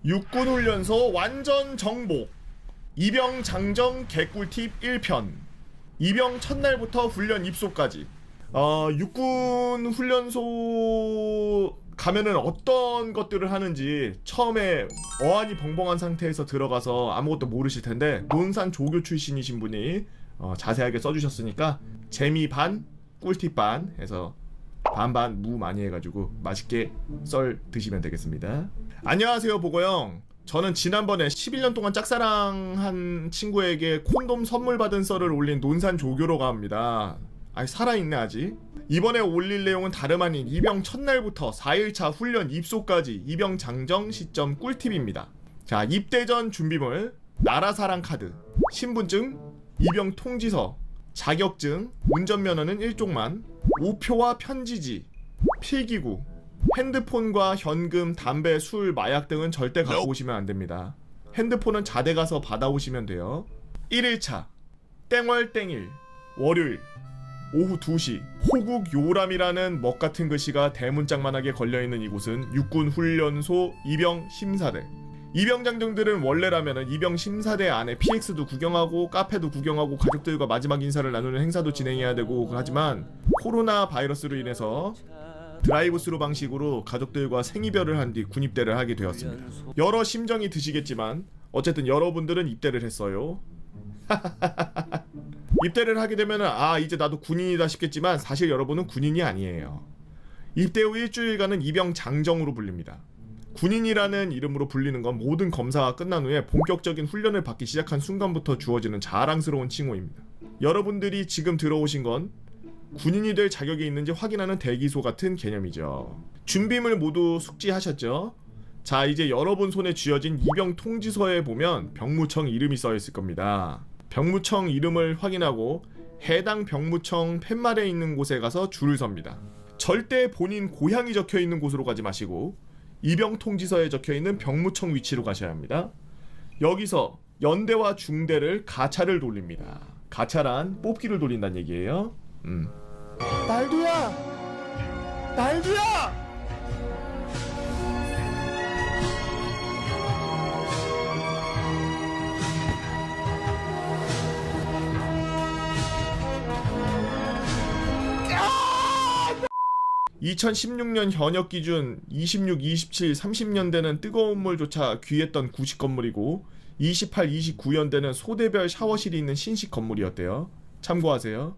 육군훈련소 완전 정복 이병 장정 개꿀팁 1편 이병 첫날부터 훈련 입소까지. 육군 훈련소 가면은 어떤 것들을 하는지 처음에 어안이 벙벙한 상태에서 들어가서 아무것도 모르실 텐데 논산 조교 출신이신 분이 자세하게 써주셨으니까 재미 반 꿀팁 반 해서 반반 무 많이 해가지고 맛있게 썰 드시면 되겠습니다. 안녕하세요, 보고형. 저는 지난번에 11년 동안 짝사랑한 친구에게 콘돔 선물 받은 썰을 올린 논산 조교로 갑니다. 아니, 살아있네 아직. 이번에 올릴 내용은 다름 아닌 이병 첫날부터 4일차 훈련 입소까지 이병 장정 시점 꿀팁입니다. 자, 입대 전 준비물: 나라사랑 카드, 신분증, 이병 통지서, 자격증, 운전면허는 1쪽만, 우표와 편지지, 필기구, 핸드폰과 현금, 담배, 술, 마약 등은 절대 갖고 오시면 안됩니다. 핸드폰은 자대 가서 받아오시면 돼요. 1일차 땡월 땡일 월요일 오후 2시 호국 요람이라는 먹같은 글씨가 대문짝만하게 걸려있는 이곳은 육군훈련소 이병심사대. 이병장정들은 원래라면은 이병심사대 안에 PX도 구경하고 카페도 구경하고 가족들과 마지막 인사를 나누는 행사도 진행해야 되고, 하지만 코로나 바이러스로 인해서 드라이브 스루 방식으로 가족들과 생이별을 한 뒤 군입대를 하게 되었습니다. 여러 심정이 드시겠지만 어쨌든 여러분들은 입대를 했어요. 입대를 하게 되면은 이제 나도 군인이다 싶겠지만 사실 여러분은 군인이 아니에요. 입대 후 일주일간은 이병 장정으로 불립니다. 군인이라는 이름으로 불리는 건 모든 검사가 끝난 후에 본격적인 훈련을 받기 시작한 순간부터 주어지는 자랑스러운 칭호입니다. 여러분들이 지금 들어오신 건 군인이 될 자격이 있는지 확인하는 대기소 같은 개념이죠. 준비물 모두 숙지하셨죠? 자, 이제 여러분 손에 쥐어진 이병 통지서에 보면 병무청 이름이 써있을 겁니다. 병무청 이름을 확인하고 해당 병무청 팻말에 있는 곳에 가서 줄을 섭니다. 절대 본인 고향이 적혀있는 곳으로 가지 마시고 이병 통지서에 적혀있는 병무청 위치로 가셔야 합니다. 여기서 연대와 중대를 가차를 돌립니다. 가차란 뽑기를 돌린다는 얘기예요. 날두야! 날두야! 2016년 현역 기준 26, 27, 30년대는 뜨거운 물조차 귀했던 구식 건물이고 28, 29년대는 소대별 샤워실이 있는 신식 건물이었대요. 참고하세요.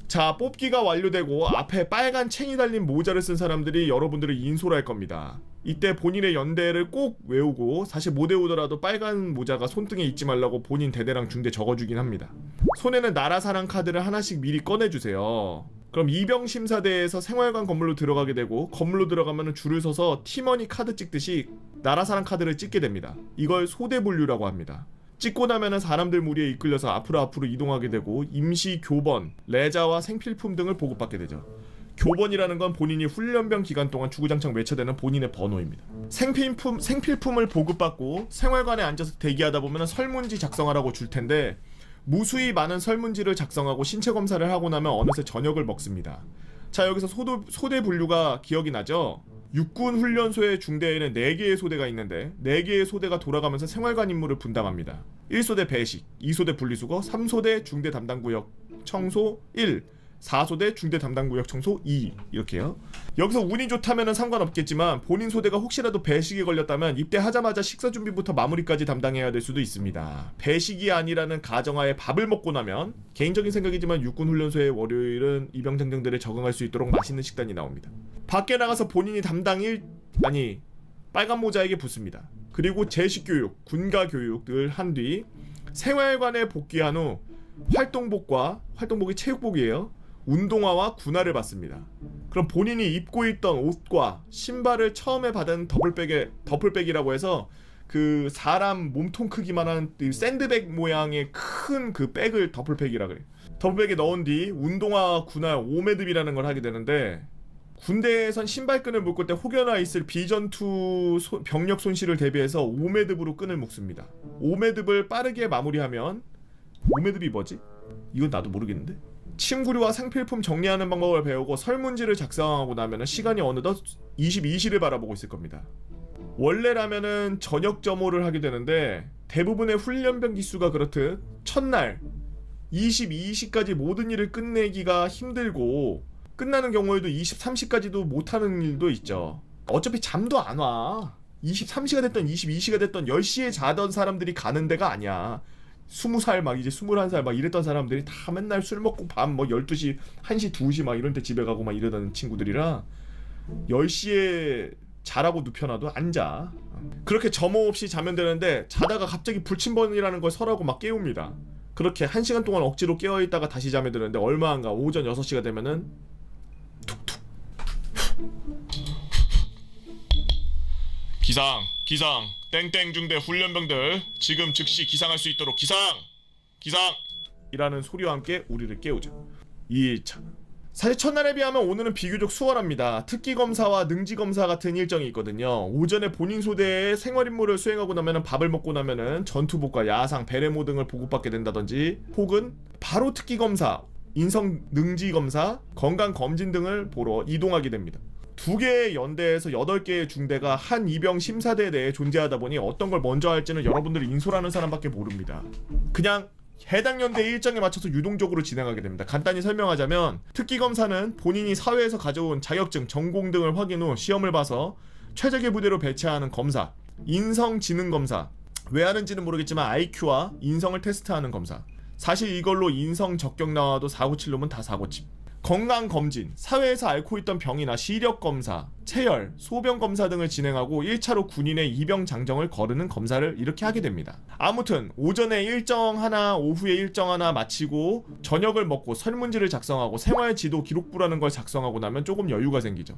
자, 뽑기가 완료되고 앞에 빨간 챙이 달린 모자를 쓴 사람들이 여러분들을 인솔할 겁니다. 이때 본인의 연대를 꼭 외우고, 사실 못 외우더라도 빨간 모자가 손등에 잊지 말라고 본인 대대랑 중대 적어주긴 합니다. 손에는 나라사랑 카드를 하나씩 미리 꺼내주세요. 그럼 이병심사대에서 생활관 건물로 들어가게 되고, 건물로 들어가면 줄을 서서 팀원이 카드 찍듯이 나라사랑 카드를 찍게 됩니다. 이걸 소대분류라고 합니다. 찍고 나면은 사람들 무리에 이끌려서 앞으로 이동하게 되고 임시 교번, 레자와 생필품 등을 보급받게 되죠. 교번이라는 건 본인이 훈련병 기간 동안 주구장창 외쳐대는 본인의 번호입니다. 생필품을 보급받고 생활관에 앉아서 대기하다 보면 설문지 작성하라고 줄 텐데, 무수히 많은 설문지를 작성하고 신체 검사를 하고 나면 어느새 저녁을 먹습니다. 자, 여기서 소대 분류가 기억이 나죠? 육군 훈련소의 중대에는 4개의 소대가 있는데 4개의 소대가 돌아가면서 생활관 임무를 분담합니다. 1소대 배식, 2소대 분리수거, 3소대 중대 담당구역 청소 1, 4소대 중대 담당구역 청소 2, 이렇게요. 여기서 운이 좋다면 상관없겠지만 본인 소대가 혹시라도 배식에 걸렸다면 입대하자마자 식사 준비부터 마무리까지 담당해야 될 수도 있습니다. 배식이 아니라는 가정하에 밥을 먹고 나면, 개인적인 생각이지만 육군 훈련소의 월요일은 이병장정들에 적응할 수 있도록 맛있는 식단이 나옵니다. 밖에 나가서 본인이 빨간 모자에게 붙습니다. 그리고 제식교육, 군가교육을 한 뒤 생활관에 복귀한 후 활동복이 체육복이에요. 운동화와 군화를 받습니다. 그럼 본인이 입고 있던 옷과 신발을 처음에 받은 더블백이라고 해서 그 사람 몸통 크기만한 샌드백 모양의 큰 그 백을 더블백이라 그래요. 더블백에 넣은 뒤 운동화, 군화, 오메듭이라는 걸 하게 되는데, 군대에선 신발끈을 묶을 때 혹여나 있을 비전투 병력 손실을 대비해서 오메듭으로 끈을 묶습니다. 오메듭을 빠르게 마무리하면, 오메듭이 뭐지? 이건 나도 모르겠는데? 침구류와 생필품 정리하는 방법을 배우고 설문지를 작성하고 나면 시간이 어느덧 22시를 바라보고 있을 겁니다. 원래라면은 저녁 점호를 하게 되는데 대부분의 훈련병 기수가 그렇듯 첫날 22시까지 모든 일을 끝내기가 힘들고 끝나는 경우에도 23시까지도 못하는 일도 있죠. 어차피 잠도 안 와. 23시가 됐던 22시가 됐던 10시에 자던 사람들이 가는 데가 아니야. 20살 막 이제 21살 막 이랬던 사람들이 다 맨날 술 먹고 밤 뭐 12시, 1시, 2시 막 이런 때 집에 가고 막 이러던 친구들이라 10시에 자라고 눕혀놔도 안 자. 그렇게 점호 없이 자면 되는데 자다가 갑자기 불침번이라는 걸 설하고 막 깨웁니다. 그렇게 1시간 동안 억지로 깨어있다가 다시 잠에 드는데 얼마 안 가 오전 6시가 되면은 툭툭 기상 땡땡 중대 훈련병들 지금 즉시 기상할 수 있도록 기상 이라는 소리와 함께 우리를 깨우죠. 2일차 사실 첫날에 비하면 오늘은 비교적 수월합니다. 특기검사와 능지검사 같은 일정이 있거든요. 오전에 본인 소대의 생활임무를 수행하고 나면은 밥을 먹고 나면은 전투복과 야상, 베레모 등을 보급받게 된다든지 혹은 바로 특기검사, 인성 능지검사, 건강검진 등을 보러 이동하게 됩니다. 2개의 연대에서 8개의 중대가 한 이병 심사대 내에 존재하다 보니 어떤 걸 먼저 할지는 여러분들이 인솔하는 사람밖에 모릅니다. 그냥 해당 연대의 일정에 맞춰서 유동적으로 진행하게 됩니다. 간단히 설명하자면 특기검사는 본인이 사회에서 가져온 자격증, 전공 등을 확인 후 시험을 봐서 최적의 부대로 배치하는 검사, 인성지능검사, 왜 하는지는 모르겠지만 IQ와 인성을 테스트하는 검사. 사실 이걸로 인성 적격 나와도 497놈은 다 497. 건강검진, 사회에서 앓고 있던 병이나 시력검사, 체열, 소변검사 등을 진행하고 1차로 군인의 이병 장정을 거르는 검사를 이렇게 하게 됩니다. 아무튼 오전에 일정 하나, 오후에 일정 하나 마치고 저녁을 먹고 설문지를 작성하고 생활지도 기록부라는 걸 작성하고 나면 조금 여유가 생기죠.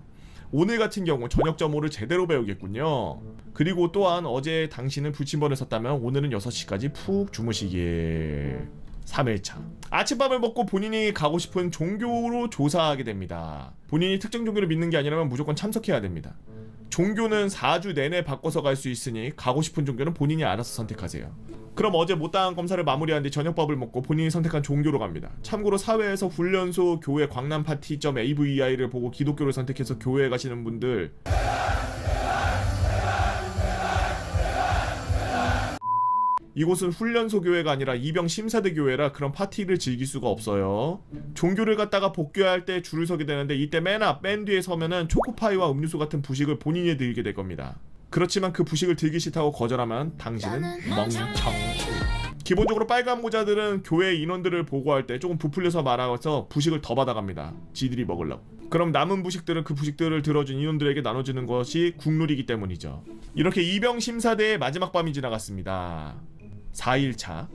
오늘 같은 경우 저녁 점호를 제대로 배우겠군요. 그리고 또한 어제 당신은 불침번을 섰다면 오늘은 6시까지 푹 주무시길. 3일차 아침밥을 먹고 본인이 가고 싶은 종교로 조사하게 됩니다. 본인이 특정 종교를 믿는 게 아니라면 무조건 참석해야 됩니다. 종교는 4주 내내 바꿔서 갈 수 있으니 가고 싶은 종교는 본인이 알아서 선택하세요. 그럼 어제 못당한 검사를 마무리한 뒤 저녁밥을 먹고 본인이 선택한 종교로 갑니다. 참고로 사회에서 훈련소, 교회, 광남파티.avei를 보고 기독교를 선택해서 교회에 가시는 분들 이곳은 훈련소 교회가 아니라 이병 심사대 교회라 그런 파티를 즐길 수가 없어요. 종교를 갖다가 복귀할 때 줄을 서게 되는데 이때 맨 앞, 맨 뒤에 서면은 초코파이와 음료수 같은 부식을 본인이 들게 될 겁니다. 그렇지만 그 부식을 들기 싫다고 거절하면 당신은 멍청. 기본적으로 빨간 모자들은 교회 인원들을 보고할 때 조금 부풀려서 말아서 부식을 더 받아갑니다. 지들이 먹으려고. 그럼 남은 부식들은 그 부식들을 들어준 인원들에게 나눠주는 것이 국룰이기 때문이죠. 이렇게 이병 심사대의 마지막 밤이 지나갔습니다. 4일차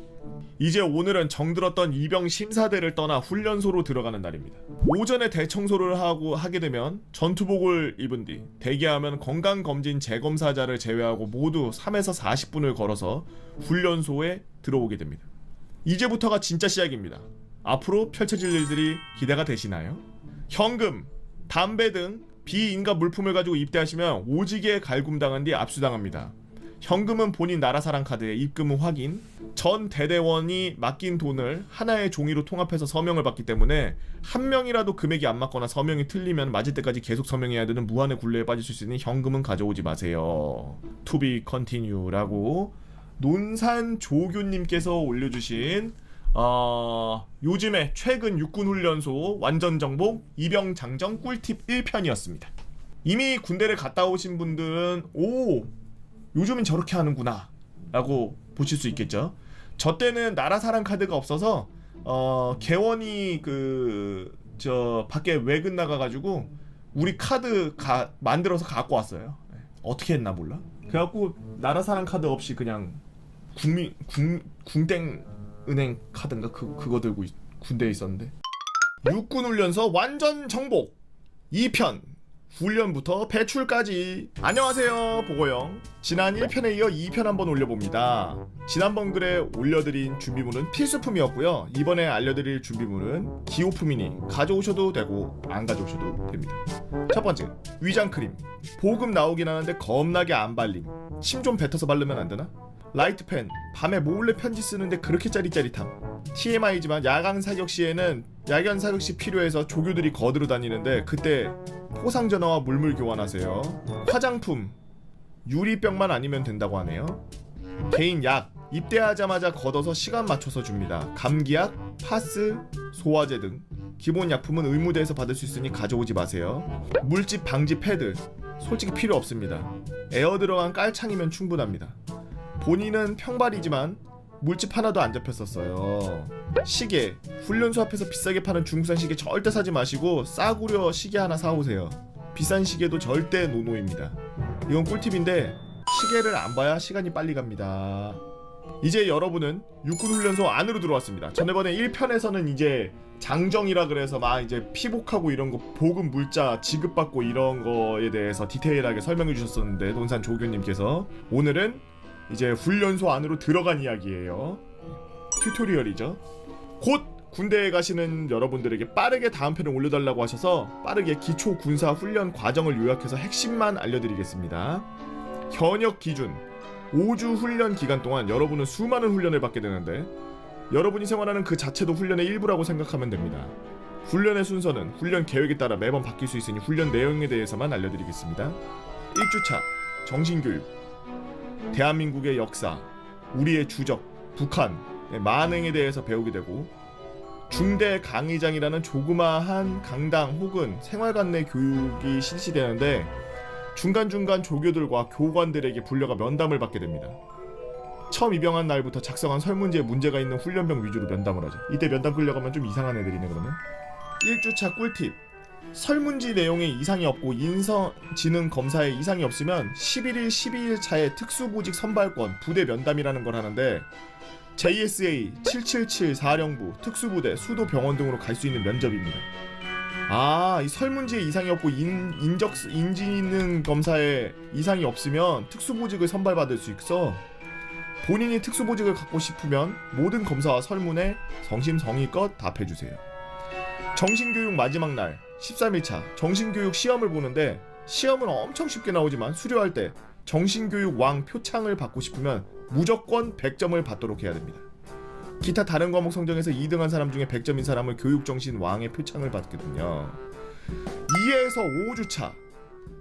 이제 오늘은 정들었던 이병 심사대를 떠나 훈련소로 들어가는 날입니다. 오전에 대청소를 하게 되면 전투복을 입은 뒤 대기하면 건강검진 재검사자를 제외하고 모두 3에서 40분을 걸어서 훈련소에 들어오게 됩니다. 이제부터가 진짜 시작입니다. 앞으로 펼쳐질 일들이 기대가 되시나요? 현금, 담배 등 비인가 물품을 가지고 입대하시면 오지게 갈굼당한 뒤 압수당합니다. 현금은 본인 나라사랑 카드에 입금은 확인. 전 대대원이 맡긴 돈을 하나의 종이로 통합해서 서명을 받기 때문에 한 명이라도 금액이 안 맞거나 서명이 틀리면 맞을 때까지 계속 서명해야 되는 무한의 굴레에 빠질 수 있으니 현금은 가져오지 마세요. To be continue라고 논산조교님께서 올려주신 요즘에 최근 육군훈련소 완전정복 이병장정 꿀팁 1편이었습니다. 이미 군대를 갔다 오신 분들은 요즘은 저렇게 하는구나 라고 보실 수 있겠죠. 저 때는 나라사랑 카드가 없어서 개원이 밖에 외근 나가가지고 우리 카드 만들어서 갖고 왔어요. 어떻게 했나 몰라. 그래갖고 나라사랑 카드 없이 그냥 궁땡은행 카드인가 그거 들고 군대에 있었는데. 육군훈련소 완전 정복 2편 훈련부터 배출까지. 안녕하세요, 보고형. 지난 1편에 이어 2편 한번 올려봅니다. 지난번 글에 올려드린 준비물은 필수품이었고요. 이번에 알려드릴 준비물은 기호품이니 가져오셔도 되고 안 가져오셔도 됩니다. 첫 번째, 위장크림. 보급 나오긴 하는데 겁나게 안 발림. 침 좀 뱉어서 바르면 안 되나? 라이트펜. 밤에 몰래 편지 쓰는데 그렇게 짜릿짜릿함. TMI지만 야간 사격 시에는 야간 사격 시 필요해서 조교들이 거들어 다니는데 그때 포상전화와 물물 교환하세요. 화장품. 유리병만 아니면 된다고 하네요. 개인 약 입대하자마자 걷어서 시간 맞춰서 줍니다. 감기약, 파스, 소화제 등 기본 약품은 의무대에서 받을 수 있으니 가져오지 마세요. 물집 방지 패드 솔직히 필요 없습니다. 에어 들어간 깔창이면 충분합니다. 본인은 평발이지만 물집 하나도 안 잡혔었어요. 시계 훈련소 앞에서 비싸게 파는 중국산 시계 절대 사지 마시고 싸구려 시계 하나 사오세요. 비싼 시계도 절대 노노입니다. 이건 꿀팁인데 시계를 안 봐야 시간이 빨리 갑니다. 이제 여러분은 육군훈련소 안으로 들어왔습니다. 전에번에 1편에서는 이제 장정이라 그래서 막 이제 피복하고 이런 거 보급 물자 지급받고 이런 거에 대해서 디테일하게 설명해 주셨었는데 논산 조교님께서 오늘은 이제 훈련소 안으로 들어간 이야기예요. 튜토리얼이죠. 곧 군대에 가시는 여러분들에게 빠르게 다음 편을 올려달라고 하셔서 빠르게 기초 군사 훈련 과정을 요약해서 핵심만 알려드리겠습니다. 현역 기준 5주 훈련 기간 동안 여러분은 수많은 훈련을 받게 되는데 여러분이 생활하는 그 자체도 훈련의 일부라고 생각하면 됩니다. 훈련의 순서는 훈련 계획에 따라 매번 바뀔 수 있으니 훈련 내용에 대해서만 알려드리겠습니다. 1주차 정신교육 대한민국의 역사, 우리의 주적, 북한의 만행에 대해서 배우게 되고 중대 강의장이라는 조그마한 강당 혹은 생활관 내 교육이 실시되는데 중간중간 조교들과 교관들에게 불려가 면담을 받게 됩니다. 처음 입영한 날부터 작성한 설문지에 문제가 있는 훈련병 위주로 면담을 하죠. 이때 면담 끌려가면 좀 이상한 애들이네 그러면. 1주차 꿀팁 설문지 내용에 이상이 없고 인성지능 검사에 이상이 없으면 11일 12일 차에 특수보직 선발권 부대 면담이라는 걸 하는데 JSA 777 사령부 특수부대 수도병원 등으로 갈 수 있는 면접입니다. 이 설문지에 이상이 없고 인지능 검사에 이상이 없으면 특수보직을 선발받을 수 있어. 본인이 특수보직을 갖고 싶으면 모든 검사와 설문에 성심성의껏 답해주세요. 정신교육 마지막 날 13일차 정신교육 시험을 보는데 시험은 엄청 쉽게 나오지만 수료할 때 정신교육 왕 표창을 받고 싶으면 무조건 100점을 받도록 해야 됩니다. 기타 다른 과목 성적에서 2등한 사람 중에 100점인 사람을 교육정신 왕의 표창을 받거든요. 2에서 5주차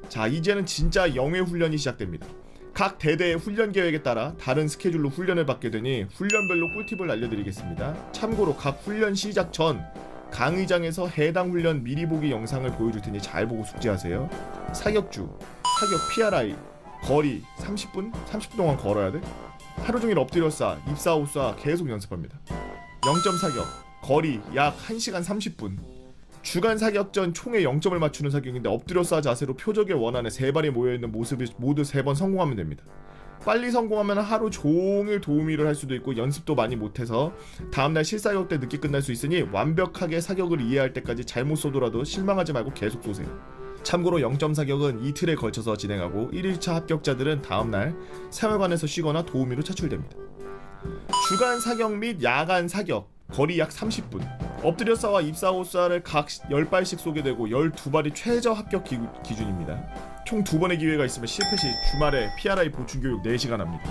자 이제는 진짜 영예 훈련이 시작됩니다. 각 대대의 훈련 계획에 따라 다른 스케줄로 훈련을 받게 되니 훈련별로 꿀팁을 알려드리겠습니다. 참고로 각 훈련 시작 전 강의장에서 해당 훈련 미리 보기 영상을 보여줄 테니 잘 보고 숙지하세요. 사격주, 사격 PRI, 거리 30분? 30분 동안 걸어야 돼? 하루 종일 엎드려 쏴, 입사 후 쏴 계속 연습합니다. 0점 사격, 거리 약 1시간 30분. 주간 사격 전 총에 0점을 맞추는 사격인데 엎드려 쏴 자세로 표적의 원안에 3발이 모여있는 모습이 모두 3번 성공하면 됩니다. 빨리 성공하면 하루 종일 도우미를 할 수도 있고 연습도 많이 못해서 다음날 실사격 때 늦게 끝날 수 있으니 완벽하게 사격을 이해할 때까지 잘못 쏘더라도 실망하지 말고 계속 쏘세요. 참고로 0점 사격은 이틀에 걸쳐서 진행하고 1일차 합격자들은 다음날 생활관에서 쉬거나 도우미로 차출됩니다. 주간 사격 및 야간 사격 거리 약 30분 엎드려 쏴와 입사 후 쏴를 각 10발씩 쏘게 되고 12발이 최저 합격 기준입니다. 총 2번의 기회가 있으면 실패 시 주말에 PRI 보충교육 4시간 합니다.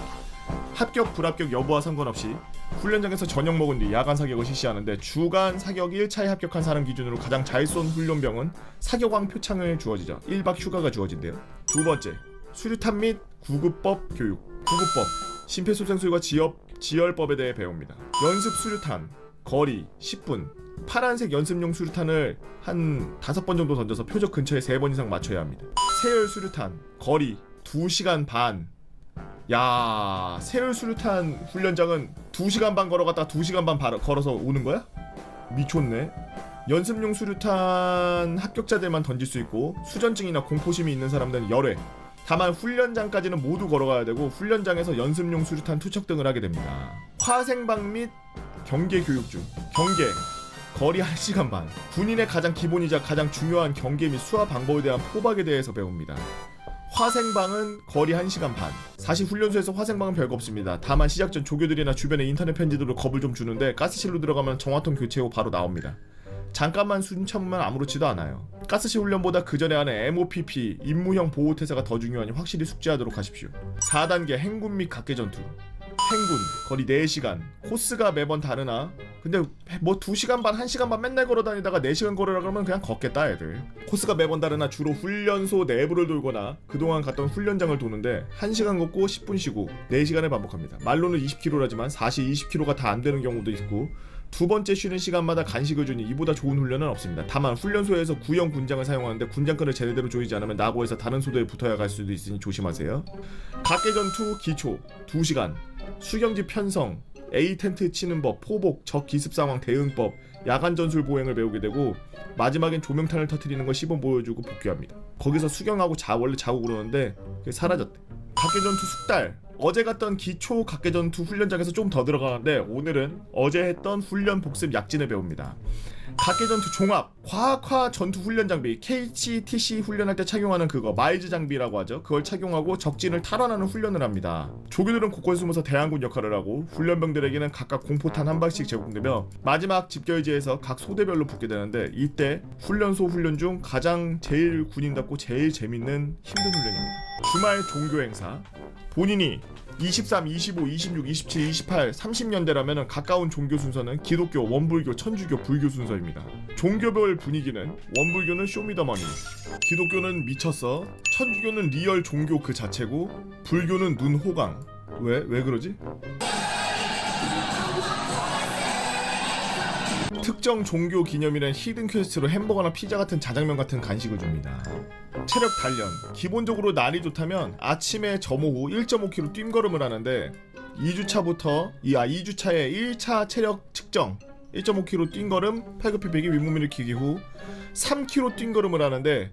합격 불합격 여부와 상관없이 훈련장에서 저녁 먹은 뒤 야간 사격을 실시하는데 주간 사격 1차에 합격한 사람 기준으로 가장 잘 쏜 훈련병은 사격왕 표창을 주어지죠. 1박 휴가가 주어진대요. 두 번째, 수류탄 및 구급법 교육. 구급법, 심폐소생술과 지열법에 대해 배웁니다. 연습 수류탄, 거리 10분. 파란색 연습용 수류탄을 한 5번 정도 던져서 표적 근처에 3번 이상 맞춰야 합니다. 세열 수류탄, 거리 2시간 반. 야, 세열 수류탄 훈련장은 2시간 반 걸어갔다가 2시간 반 걸어서 오는 거야? 미쳤네. 연습용 수류탄 합격자들만 던질 수 있고 수전증이나 공포심이 있는 사람들은 열회. 다만 훈련장까지는 모두 걸어가야 되고 훈련장에서 연습용 수류탄 투척 등을 하게 됩니다. 화생방 및 경계 교육 중 경계 거리 1시간 반. 군인의 가장 기본이자 가장 중요한 경계 및 수화 방법에 대한 포박에 대해서 배웁니다. 화생방은 거리 1시간 반. 사실 훈련소에서 화생방은 별거 없습니다. 다만 시작 전 조교들이나 주변의 인터넷 편지들로 겁을 좀 주는데 가스실로 들어가면 정화통 교체 후 바로 나옵니다. 잠깐만 숨 참으면 아무렇지도 않아요. 가스실 훈련보다 그 전에 하는 MOPP 임무형 보호태세가 더 중요하니 확실히 숙지하도록 하십시오. 4단계 행군 및 각계 전투. 행군 거리 4시간. 코스가 매번 다르나? 근데 뭐 2시간 반 1시간 반 맨날 걸어다니다가 4시간 걸으라 그러면 그냥 걷겠다 애들. 코스가 매번 다르나 주로 훈련소 내부를 돌거나 그동안 갔던 훈련장을 도는데 1시간 걷고 10분 쉬고 4시간을 반복합니다. 말로는 20km라지만 사실 20km가 다 안 되는 경우도 있고 두 번째 쉬는 시간마다 간식을 주니 이보다 좋은 훈련은 없습니다. 다만 훈련소에서 구형 군장을 사용하는데 군장끈을 제대로 조이지 않으면 나고에서 다른 소대에 붙어야 갈 수도 있으니 조심하세요. 각계전투 기초 2시간. 수경지 편성, A 텐트 치는 법, 포복, 적 기습 상황 대응법, 야간 전술 보행을 배우게 되고 마지막엔 조명탄을 터뜨리는 걸 시범 보여주고 복귀합니다. 거기서 수경하고 원래 자고 그러는데 그게 사라졌대. 각계전투 숙달. 어제 갔던 기초 각계전투 훈련장에서 좀 더 들어가는데 오늘은 어제 했던 훈련 복습 약진을 배웁니다. 각계전투 종합 과학화 전투 훈련 장비 KCTC 훈련할 때 착용하는 그거 마일즈 장비라고 하죠. 그걸 착용하고 적진을 탈환하는 훈련을 합니다. 조교들은 곳곳에 숨어서 대항군 역할을 하고 훈련병들에게는 각각 공포탄 한 발씩 제공되며 마지막 집결지에서 각 소대별로 붙게 되는데 이때 훈련소 훈련 중 가장 제일 군인답고 제일 재밌는 힘든 훈련입니다. 주말 종교 행사. 본인이 23, 25, 26, 27, 28, 30년대라면 가까운 종교 순서는 기독교, 원불교, 천주교, 불교 순서입니다. 종교별 분위기는 원불교는 쇼미더머니, 기독교는 미쳤어, 천주교는 리얼 종교 그 자체고 불교는 눈호강. 왜 그러지? 특정 종교 기념일엔 히든 퀘스트로 햄버거나 피자 같은 자장면 같은 간식을 줍니다. 체력 단련. 기본적으로 날이 좋다면 아침에 점호 후 1.5km 뛴걸음을 하는데 2주차에 1차 체력 측정 1.5km 뛴걸음, 팔굽혀펴기, 윗몸 일으키기 후 3km 뛴걸음을 하는데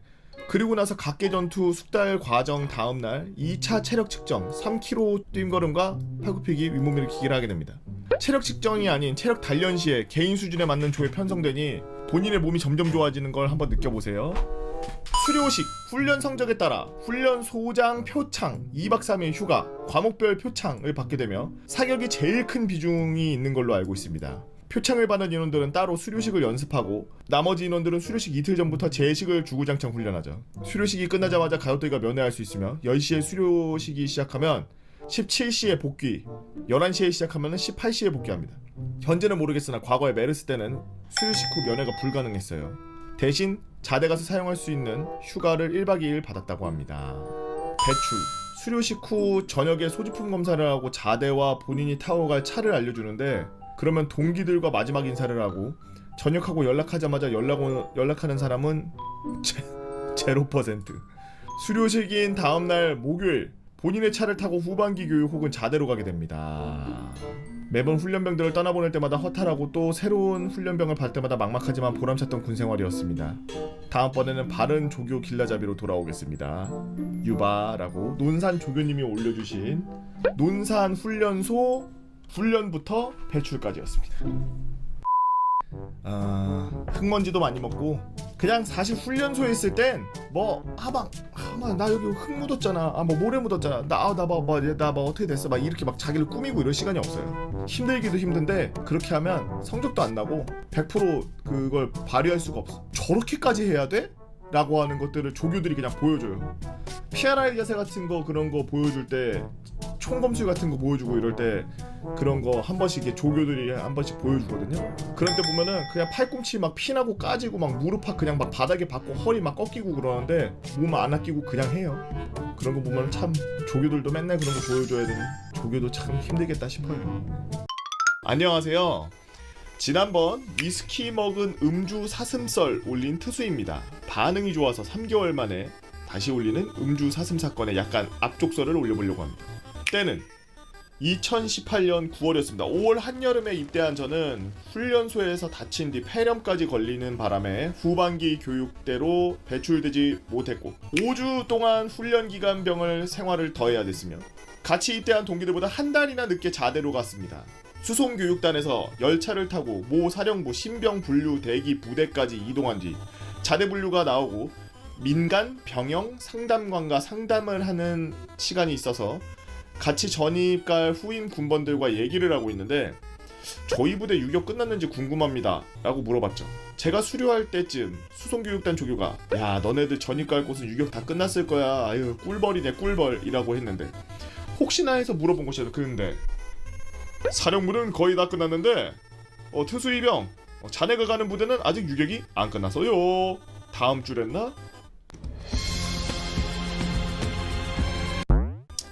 그리고 나서 각계전투 숙달 과정 다음날 2차 체력 측정 3km 뛴걸음과 팔굽혀펴기, 윗몸 일으키기를 하게 됩니다. 체력 측정이 아닌 체력 단련 시에 개인 수준에 맞는 조에 편성되니 본인의 몸이 점점 좋아지는 걸 한번 느껴보세요. 수료식, 훈련 성적에 따라 훈련 소장 표창, 2박 3일 휴가, 과목별 표창을 받게 되며 사격이 제일 큰 비중이 있는 걸로 알고 있습니다. 표창을 받은 인원들은 따로 수료식을 연습하고 나머지 인원들은 수료식 이틀 전부터 제식을 주구장창 훈련하죠. 수료식이 끝나자마자 가족들과 면회할 수 있으며 10시에 수료식이 시작하면 17시에 복귀, 11시에 시작하면 18시에 복귀합니다. 현재는 모르겠으나 과거에 메르스 때는 수료식 후 면회가 불가능했어요. 대신 자대 가서 사용할 수 있는 휴가를 1박 2일 받았다고 합니다. 배출. 수료식 후 저녁에 소지품 검사를 하고 자대와 본인이 타고 갈 차를 알려주는데 그러면 동기들과 마지막 인사를 하고 전역하고 연락하자마자 연락하는 사람은 0%. 수료식인 다음날 목요일 본인의 차를 타고 후반기 교육 혹은 자대로 가게 됩니다. 매번 훈련병들을 떠나보낼 때마다 허탈하고 또 새로운 훈련병을 받을 때마다 막막하지만 보람찼던 군생활이었습니다. 다음번에는 바른 조교 길라잡이로 돌아오겠습니다. 유바라고 논산 조교님이 올려주신 논산 훈련소 훈련부터 배출까지였습니다. 흙먼지도 많이 먹고 그냥 사실 훈련소에 있을 땐 나 여기 흙 묻었잖아, 뭐 모래 묻었잖아, 나 어떻게 됐어, 막 이렇게 막 자기를 꾸미고 이럴 시간이 없어요. 힘들기도 힘든데 그렇게 하면 성적도 안 나고 100% 그걸 발휘할 수가 없어. 저렇게까지 해야 돼? 라고 하는 것들을 조교들이 그냥 보여줘요. PRI 자세 같은 거 그런 거 보여줄 때 총검술 같은 거 보여주고 이럴 때 그런 거 한 번씩 이게 조교들이 한 번씩 보여주거든요. 그런 때 보면은 그냥 팔꿈치 막 피나고 까지고 막 무릎팍 그냥 막 바닥에 박고 허리 막 꺾이고 그러는데 몸 안 아끼고 그냥 해요. 그런 거 보면 참 조교들도 맨날 그런 거 보여줘야 되니 조교도 참 힘들겠다 싶어요. 안녕하세요. 지난번 위스키 먹은 음주 사슴썰 올린 트수입니다. 반응이 좋아서 3개월 만에 다시 올리는 음주 사슴 사건의 약간 앞쪽설을 올려보려고 합니다. 때는 2018년 9월이었습니다. 5월 한여름에 입대한 저는 훈련소에서 다친 뒤 폐렴까지 걸리는 바람에 후반기 교육대로 배출되지 못했고 5주 동안 훈련기간병을 생활을 더 해야 됐으며 같이 입대한 동기들보다 한 달이나 늦게 자대로 갔습니다. 수송교육단에서 열차를 타고 모 사령부 신병 분류 대기 부대까지 이동한 뒤 자대 분류가 나오고 민간, 병영, 상담관과 상담을 하는 시간이 있어서 같이 전입갈 후임 군번들과 얘기를 하고 있는데 저희 부대 유격 끝났는지 궁금합니다 라고 물어봤죠. 제가 수료할 때쯤 수송교육단 조교가 야 너네들 전입갈 곳은 유격 다 끝났을 거야, 아유 꿀벌이네 꿀벌 이라고 했는데 혹시나 해서 물어본 것이죠. 그런데 사령부는 거의 다 끝났는데 특수이병 자네가 가는 부대는 아직 유격이 안 끝났어요. 다음 주랬나?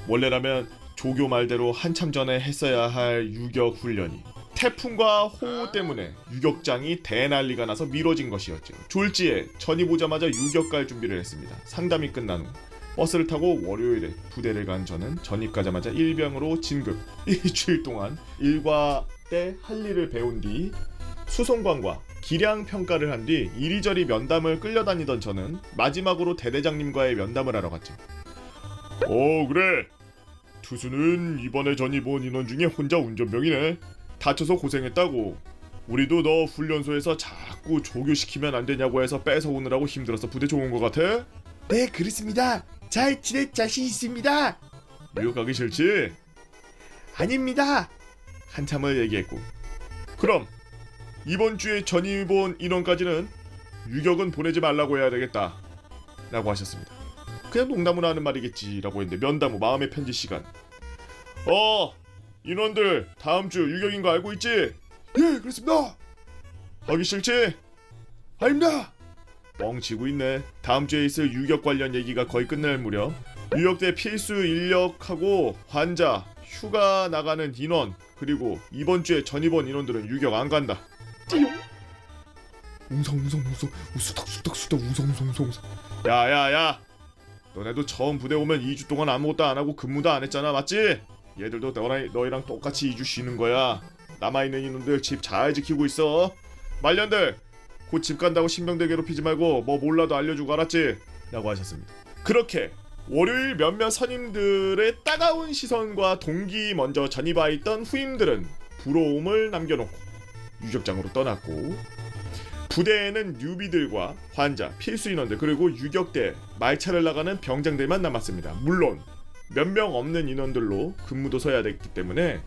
원래라면 조교 말대로 한참 전에 했어야 할 유격 훈련이 태풍과 호우 때문에 유격장이 대난리가 나서 미뤄진 것이었죠. 졸지에 전이 보자마자 유격 갈 준비를 했습니다. 상담이 끝난 후 버스를 타고 월요일에 부대를 간 저는 전입가자마자 일병으로 진급. 일주일 동안 일과 때 할 일을 배운 뒤 수송관과 기량 평가를 한 뒤 이리저리 면담을 끌려다니던 저는 마지막으로 대대장님과의 면담을 하러 갔죠. 그래. 투수는 이번에 전입 온 인원 중에 혼자 운전병이네. 다쳐서 고생했다고. 우리도 너 훈련소에서 자꾸 조교시키면 안 되냐고 해서 뺏어오느라고 힘들어서 부대 좋은 것 같아? 네, 그렇습니다. 잘 지낼 자신 있습니다. 미국 가기 싫지? 아닙니다. 한참을 얘기했고, 그럼 이번 주에 전입 온 인원까지는 유격은 보내지 말라고 해야 되겠다 라고 하셨습니다. 그냥 농담으로 하는 말이겠지 라고 했는데 면담 후 마음의 편지 시간. 인원들 다음 주 유격인 거 알고 있지? 예, 그렇습니다. 하기 싫지? 아닙니다. 뻥치고 있네. 다음 주에 있을 유격 관련 얘기가 거의 끝날 무렵 유격대 필수 인력하고 환자, 휴가 나가는 인원, 그리고 이번 주에 전입 온 인원들은 유격 안 간다. 띠용. 웅성웅성 우수덕수덕수덕 웅성웅성. 야야야, 너네도 처음 부대 오면 2주 동안 아무것도 안 하고 근무도 안 했잖아, 맞지? 얘들도 너희랑 똑같이 2주 쉬는 거야. 남아있는 인원들 집 잘 지키고 있어. 말년들 곧 집 간다고 신병들 괴롭히지 말고 뭐 몰라도 알려주고, 알았지? 라고 하셨습니다. 그렇게 월요일 몇몇 선임들의 따가운 시선과 동기 먼저 전입와 있던 후임들은 부러움을 남겨놓고 유격장으로 떠났고, 부대에는 뉴비들과 환자, 필수 인원들, 그리고 유격대 말차를 나가는 병장들만 남았습니다. 물론 몇 명 없는 인원들로 근무도 서야 됐기 때문에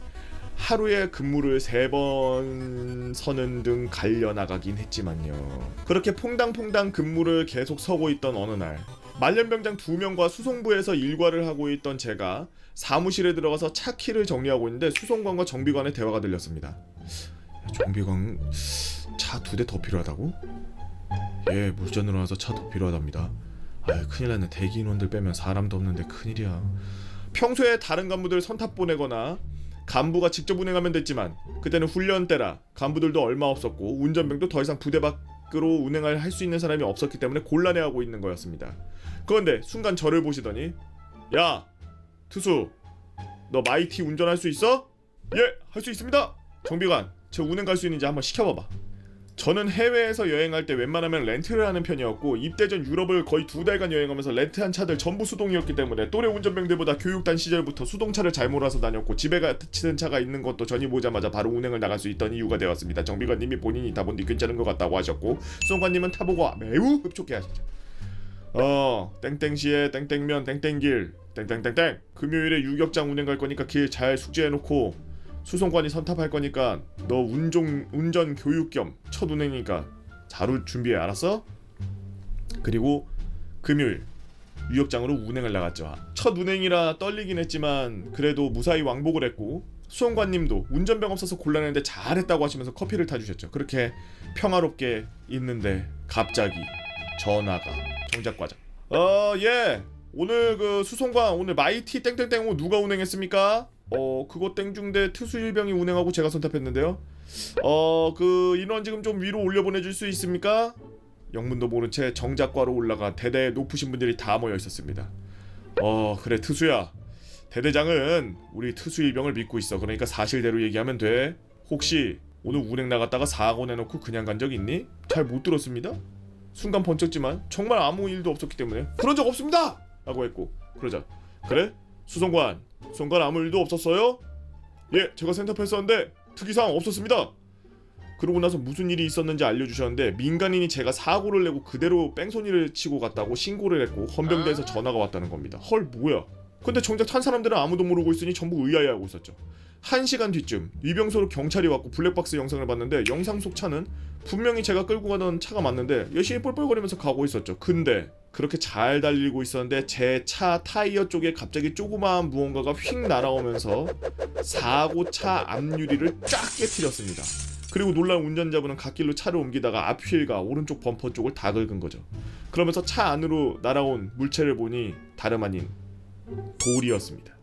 하루에 근무를 3번 서는 등 갈려나가긴 했지만요. 그렇게 퐁당퐁당 근무를 계속 서고 있던 어느 날, 말년병장 2명과 수송부에서 일과를 하고 있던 제가 사무실에 들어가서 차 키를 정리하고 있는데 수송관과 정비관의 대화가 들렸습니다. 정비관 차 2대 더 필요하다고? 예, 물전으로 와서 차 더 필요하답니다. 아유, 큰일 났네. 대기 인원들 빼면 사람도 없는데 큰일이야. 평소에 다른 간부들 선탑 보내거나 간부가 직접 운행하면 됐지만 그때는 훈련 때라 간부들도 얼마 없었고 운전병도 더 이상 부대 밖으로 운행을 할 수 있는 사람이 없었기 때문에 곤란해하고 있는 거였습니다. 그런데 순간 저를 보시더니, 야, 투수, 너 마이티 운전할 수 있어? 예, 할 수 있습니다. 정비관, 제 운행 갈 수 있는지 한번 시켜봐봐. 저는 해외에서 여행할 때 웬만하면 렌트를 하는 편이었고, 입대 전 유럽을 거의 2달간 여행하면서 렌트한 차들 전부 수동이었기 때문에 또래 운전병들보다 교육단 시절부터 수동차를 잘 몰아서 다녔고, 집에 갇히는 차가 있는 것도 전이 보자마자 바로 운행을 나갈 수 있던 이유가 되었습니다. 정비관님이 본인이 타본 뒤 괜찮은 것 같다고 하셨고, 수송관님은 타보고 매우 흡족해 하시죠. 땡땡시에 땡땡면 땡땡길 땡땡땡땡, 금요일에 유격장 운행 갈 거니까 길 잘 숙지해놓고, 수송관이 선탑할 거니까 너 운전 교육 겸 첫 운행이니까 자루 준비해, 알았어? 그리고 금요일 유격장으로 운행을 나갔죠. 첫 운행이라 떨리긴 했지만 그래도 무사히 왕복을 했고, 수송관님도 운전병 없어서 곤란했는데 잘했다고 하시면서 커피를 타주셨죠. 그렇게 평화롭게 있는데 갑자기 전화가. 정작과장. 예, 오늘 그 수송관 오늘 마이티 땡땡땡호 누가 운행했습니까? 그거 땡중대 특수 일병이 운행하고 제가 선탑했는데요. 그 인원 지금 좀 위로 올려보내줄 수 있습니까? 영문도 모른 채 정작과로 올라가 대대 높으신 분들이 다 모여 있었습니다. 그래 투수야, 대대장은 우리 특수 일병을 믿고 있어. 그러니까 사실대로 얘기하면 돼. 혹시 오늘 운행 나갔다가 사고 내놓고 그냥 간 적 있니? 잘 못 들었습니다. 순간 번쩍지만 정말 아무 일도 없었기 때문에 그런 적 없습니다! 라고 했고, 그러자 그래? 수송관 아무 일도 없었어요? 예, 제가 센터했었는데 특이사항 없었습니다. 그러고 나서 무슨 일이 있었는지 알려주셨는데, 민간인이 제가 사고를 내고 그대로 뺑소니를 치고 갔다고 신고를 했고 헌병대에서 전화가 왔다는 겁니다. 헐, 뭐야? 근데 정작 탄 사람들은 아무도 모르고 있으니 전부 의아해하고 있었죠. 1시간 뒤쯤 위병소로 경찰이 왔고 블랙박스 영상을 봤는데 영상 속 차는 분명히 제가 끌고 가던 차가 맞는데 열심히 뻘뻘거리면서 가고 있었죠. 근데 그렇게 잘 달리고 있었는데 제 차 타이어 쪽에 갑자기 조그마한 무언가가 휙 날아오면서 사고차 앞유리를 쫙 깨트렸습니다. 그리고 놀란 운전자분은 갓길로 차를 옮기다가 앞 휠과 오른쪽 범퍼 쪽을 다 긁은 거죠. 그러면서 차 안으로 날아온 물체를 보니 다름 아닌 돌이었습니다.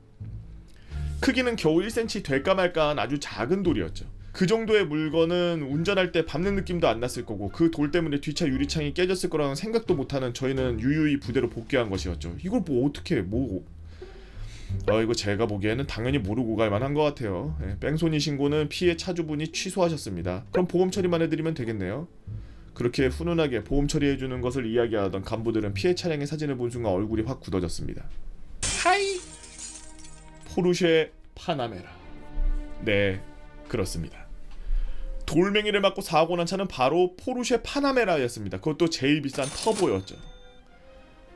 크기는 겨우 1cm 될까 말까한 아주 작은 돌이었죠. 그 정도의 물건은 운전할 때 밟는 느낌도 안 났을 거고 그 돌 때문에 뒷차 유리창이 깨졌을 거라는 생각도 못하는 저희는 유유히 부대로 복귀한 것이었죠. 이걸 뭐 어떻게 이거 제가 보기에는 당연히 모르고 갈 만한 것 같아요. 뺑소니 신고는 피해 차주분이 취소하셨습니다. 그럼 보험 처리만 해드리면 되겠네요. 그렇게 훈훈하게 보험 처리해주는 것을 이야기하던 간부들은 피해 차량의 사진을 본 순간 얼굴이 확 굳어졌습니다. 하이! 포르쉐 파나메라. 네, 그렇습니다. 돌멩이를 맞고 사고 난 차는 바로 포르쉐 파나메라였습니다. 그것도 제일 비싼 터보였죠.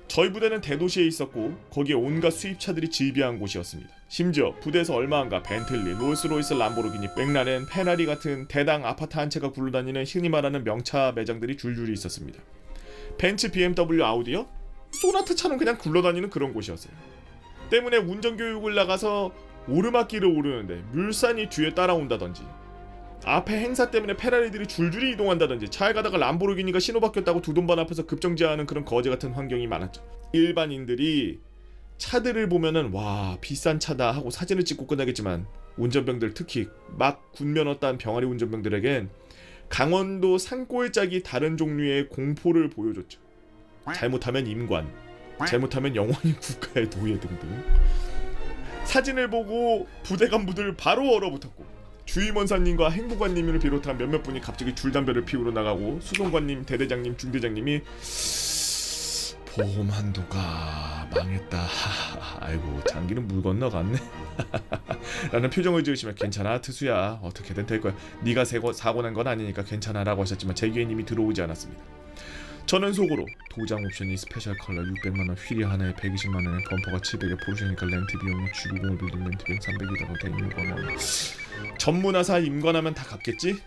저희 부대는 대도시에 있었고 거기에 온갖 수입차들이 즐비한 곳이었습니다. 심지어 부대에서 얼마 안가 벤틀리, 롤스로이스, 람보르기니, 맥라렌, 페라리 같은 대당 아파트 한 채가 굴러다니는 흔히 말하는 명차 매장들이 줄줄이 있었습니다. 벤츠, BMW, 아우디요? 소나타 차는 그냥 굴러다니는 그런 곳이었어요. 때문에 운전교육을 나가서 오르막길을 오르는데 물산이 뒤에 따라온다든지 앞에 행사 때문에 페라리들이 줄줄이 이동한다든지 차에 가다가 람보르기니가 신호 바뀌었다고 두돈반 앞에서 급정지하는 그런 거지 같은 환경이 많았죠. 일반인들이 차들을 보면은 와 비싼 차다 하고 사진을 찍고 끝나겠지만 운전병들 특히 막 군면허 딴 병아리 운전병들에겐 강원도 산골짜기 다른 종류의 공포를 보여줬죠. 잘못하면 임관, 잘못하면 영원히 국가의 노예 등등. 사진을 보고 부대 간부들 바로 얼어붙었고 주임원사님과 행보관님을 비롯한 몇몇 분이 갑자기 줄담배를 피우러 나가고 수송관님, 대대장님, 중대장님이 보험 한도가 망했다. 아이고 장기는 물 건너갔네. 라는 표정을 지으시며 괜찮아 트수야 어떻게든 될 거야. 네가 사고 난 건 아니니까 괜찮아 라고 하셨지만 제 귀엔 이미 들어오지 않았습니다. 저는 속으로 도장 옵션이 스페셜 컬러 600만원, 휠이 하나에 120만원에 범퍼가 700에 포르쉐니까 렌트 비용이 G90을 빌린 렌트 비용 300이다가 대임관원 전문화사 임관하면 다 갚겠지?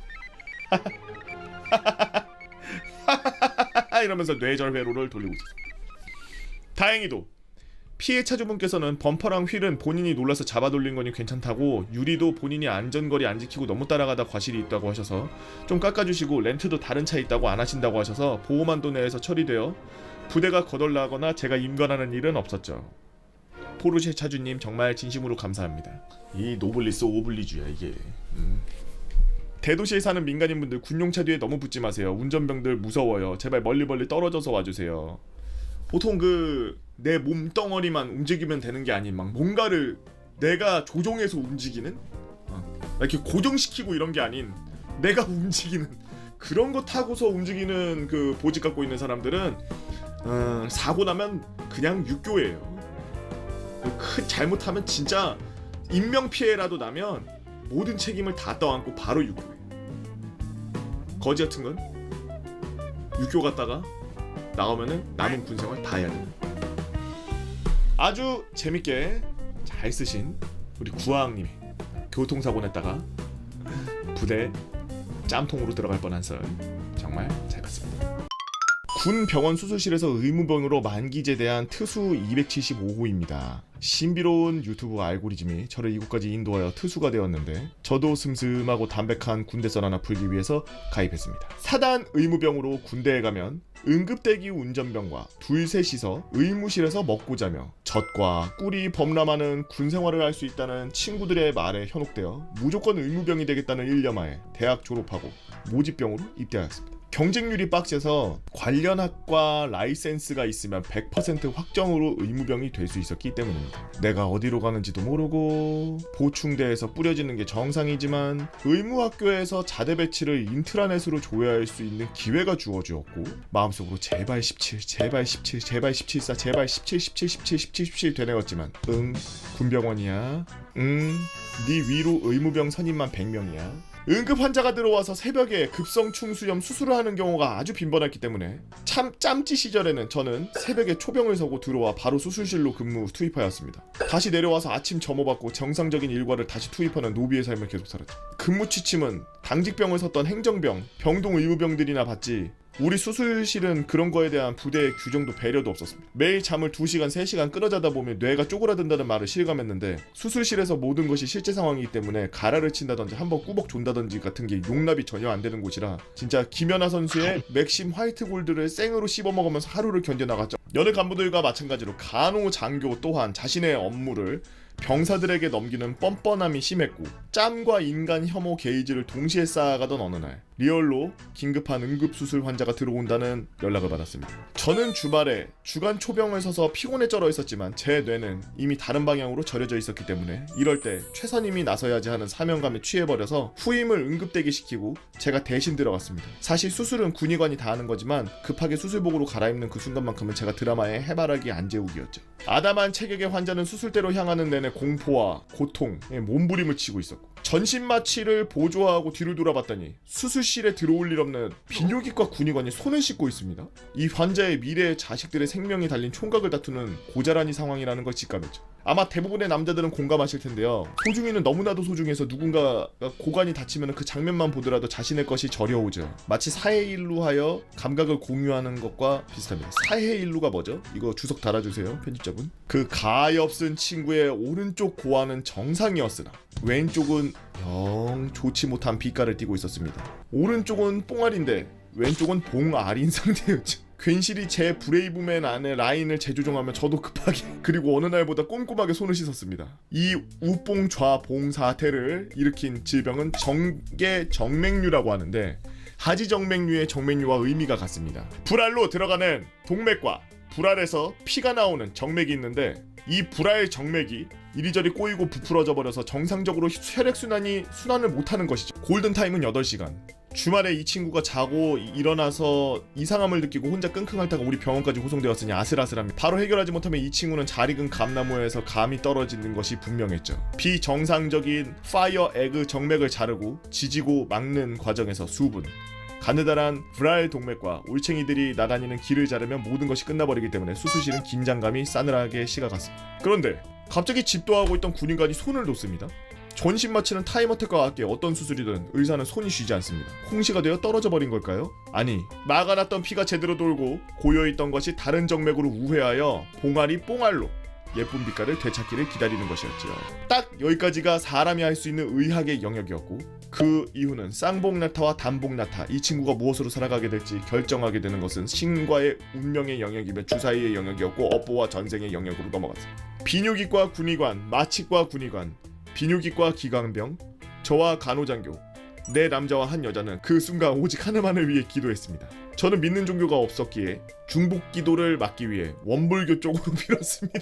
이러면서 뇌절 회로를 돌리고 있었습니다. 다행히도 피해 차주분께서는 범퍼랑 휠은 본인이 놀라서 잡아 돌린 거니 괜찮다고 유리도 본인이 안전거리 안 지키고 너무 따라가다 과실이 있다고 하셔서 좀 깎아주시고 렌트도 다른 차 있다고 안 하신다고 하셔서 보험한도 내에서 처리되어 부대가 거덜나거나 제가 임관하는 일은 없었죠. 포르쉐 차주님 정말 진심으로 감사합니다. 이 노블리스 오블리주야 이게. 대도시에 사는 민간인분들 군용차 뒤에 너무 붙지 마세요. 운전병들 무서워요. 제발 멀리 떨어져서 와주세요. 보통 내 몸덩어리만 움직이면 되는 게 아닌 막 뭔가를 내가 조종해서 움직이는 이렇게 고정시키고 이런 게 아닌 내가 움직이는 그런 거 타고서 움직이는 그 보직 갖고 있는 사람들은 사고 나면 그냥 육교예요. 큰 잘못하면 진짜 인명피해라도 나면 모든 책임을 다 떠안고 바로 육교예요. 거지 같은 건 육교 갔다가 나오면은 남은 군생활 다 해야 됩니다. 아주 재밌게 잘 쓰신 우리 구하학님이 교통사고 냈다가 부대 짬통으로 들어갈 뻔한 썰 정말 잘 봤습니다. 군 병원 수술실에서 의무병으로 만기 제대한 트수 275호입니다. 신비로운 유튜브 알고리즘이 저를 이곳까지 인도하여 트수가 되었는데 저도 슴슴하고 담백한 군대썰 하나 풀기 위해서 가입했습니다. 사단 의무병으로 군대에 가면 응급대기 운전병과 둘셋이서 의무실에서 먹고 자며 젖과 꿀이 범람하는 군생활을 할 수 있다는 친구들의 말에 현혹되어 무조건 의무병이 되겠다는 일념하에 대학 졸업하고 모집병으로 입대하였습니다. 경쟁률이 빡세서 관련 학과 라이센스가 있으면 100% 확정으로 의무병이 될 수 있었기 때문입니다. 내가 어디로 가는지도 모르고 보충대에서 뿌려지는 게 정상이지만 의무학교에서 자대 배치를 인트라넷으로 조회할 수 있는 기회가 주어지었고 마음속으로 제발 17, 제발 17, 제발 17사, 제발 17, 17, 17, 17, 17 되뇌었지만 군병원이야. 네 위로 의무병 선임만 100명이야. 응급 환자가 들어와서 새벽에 급성 충수염 수술을 하는 경우가 아주 빈번했기 때문에 참 짬찌 시절에는 저는 새벽에 초병을 서고 들어와 바로 수술실로 근무 투입하였습니다. 다시 내려와서 아침 점호받고 정상적인 일과를 다시 투입하는 노비의 삶을 계속 살았죠. 근무 취침은 당직병을 섰던 행정병, 병동 의무병들이나 받지 우리 수술실은 그런 거에 대한 부대의 규정도 배려도 없었습니다. 매일 잠을 2시간, 3시간 끊어자다 보면 뇌가 쪼그라든다는 말을 실감했는데 수술실에서 모든 것이 실제 상황이기 때문에 가라를 친다든지 한번 꾸벅 존다든지 같은 게 용납이 전혀 안 되는 곳이라 진짜 김연아 선수의 맥심 화이트 골드를 생으로 씹어먹으면서 하루를 견뎌나갔죠. 여느 간부들과 마찬가지로 간호장교 또한 자신의 업무를 병사들에게 넘기는 뻔뻔함이 심했고 짬과 인간 혐오 게이지를 동시에 쌓아가던 어느 날 리얼로 긴급한 응급수술 환자가 들어온다는 연락을 받았습니다. 저는 주말에 주간 초병을 서서 피곤에 쩔어 있었지만 제 뇌는 이미 다른 방향으로 절여져 있었기 때문에 이럴 때 최선임이 나서야지 하는 사명감에 취해버려서 후임을 응급대기 시키고 제가 대신 들어갔습니다. 사실 수술은 군의관이 다 하는 거지만 급하게 수술복으로 갈아입는 그 순간만큼은 제가 드라마의 해바라기 안재욱이었죠. 아담한 체격의 환자는 수술대로 향하는 내내 공포와 고통에 몸부림을 치고 있었고 전신 마취를 보조하고 뒤를 돌아봤더니 수술실에 들어올 일 없는 비뇨기과 군의관이 손을 씻고 있습니다. 이 환자의 미래의 자식들의 생명이 달린 총각을 다투는 고자란이 상황이라는 걸 직감했죠. 아마 대부분의 남자들은 공감하실 텐데요. 소중이는 너무나도 소중해서 누군가가 고관이 다치면 그 장면만 보더라도 자신의 것이 저려오죠. 마치 사해일루 하여 감각을 공유하는 것과 비슷합니다. 사해일루가 뭐죠? 이거 주석 달아주세요, 편집자분. 그 가엾은 친구의 오른쪽 고환은 정상이었으나 왼쪽은 영 좋지 못한 빛깔을 띠고 있었습니다. 오른쪽은 뽕알인데 왼쪽은 봉알인 상태였죠. 괜시리 제 브레이브맨 안에 라인을 재조정하면 저도 급하게 그리고 어느 날보다 꼼꼼하게 손을 씻었습니다. 이 우뽕 좌봉 사태를 일으킨 질병은 정계정맥류라고 하는데 하지정맥류의 정맥류와 의미가 같습니다. 불알로 들어가는 동맥과 불알에서 피가 나오는 정맥이 있는데 이 불알 정맥이 이리저리 꼬이고 부풀어져 버려서 정상적으로 혈액순환을 못하는 것이죠. 골든타임은 8시간. 주말에 이 친구가 자고 일어나서 이상함을 느끼고 혼자 끙끙 앓다가 우리 병원까지 호송되었으니 아슬아슬합니다. 바로 해결하지 못하면 이 친구는 잘 익은 감나무에서 감이 떨어지는 것이 분명했죠. 비정상적인 파이어 에그 정맥을 자르고 지지고 막는 과정에서 수분, 가느다란 브랄 동맥과 올챙이들이 나다니는 길을 자르면 모든 것이 끝나버리기 때문에 수술실은 긴장감이 싸늘하게 식어갔습니다. 그런데 갑자기 집도하고 있던 군인관이 손을 놓습니다. 전신 마취는 타임어택과 함께 어떤 수술이든 의사는 손이 쉬지 않습니다. 홍시가 되어 떨어져 버린 걸까요? 아니, 막아놨던 피가 제대로 돌고 고여있던 것이 다른 정맥으로 우회하여 봉알이 뽕알로 예쁜 빛깔을 되찾기를 기다리는 것이었죠. 딱 여기까지가 사람이 할 수 있는 의학의 영역이었고 그 이후는 쌍봉나타와 단봉나타, 이 친구가 무엇으로 살아가게 될지 결정하게 되는 것은 신과의 운명의 영역이며 주사위의 영역이었고 업보와 전생의 영역으로 넘어갔습니다. 비뇨기과 군의관, 마취과 군의관, 비뇨기과 기관병, 저와 간호장교, 네 남자와 한 여자는 그 순간 오직 하나만을 위해 기도했습니다. 저는 믿는 종교가 없었기에 중복 기도를 막기 위해 원불교 쪽으로 빌었습니다.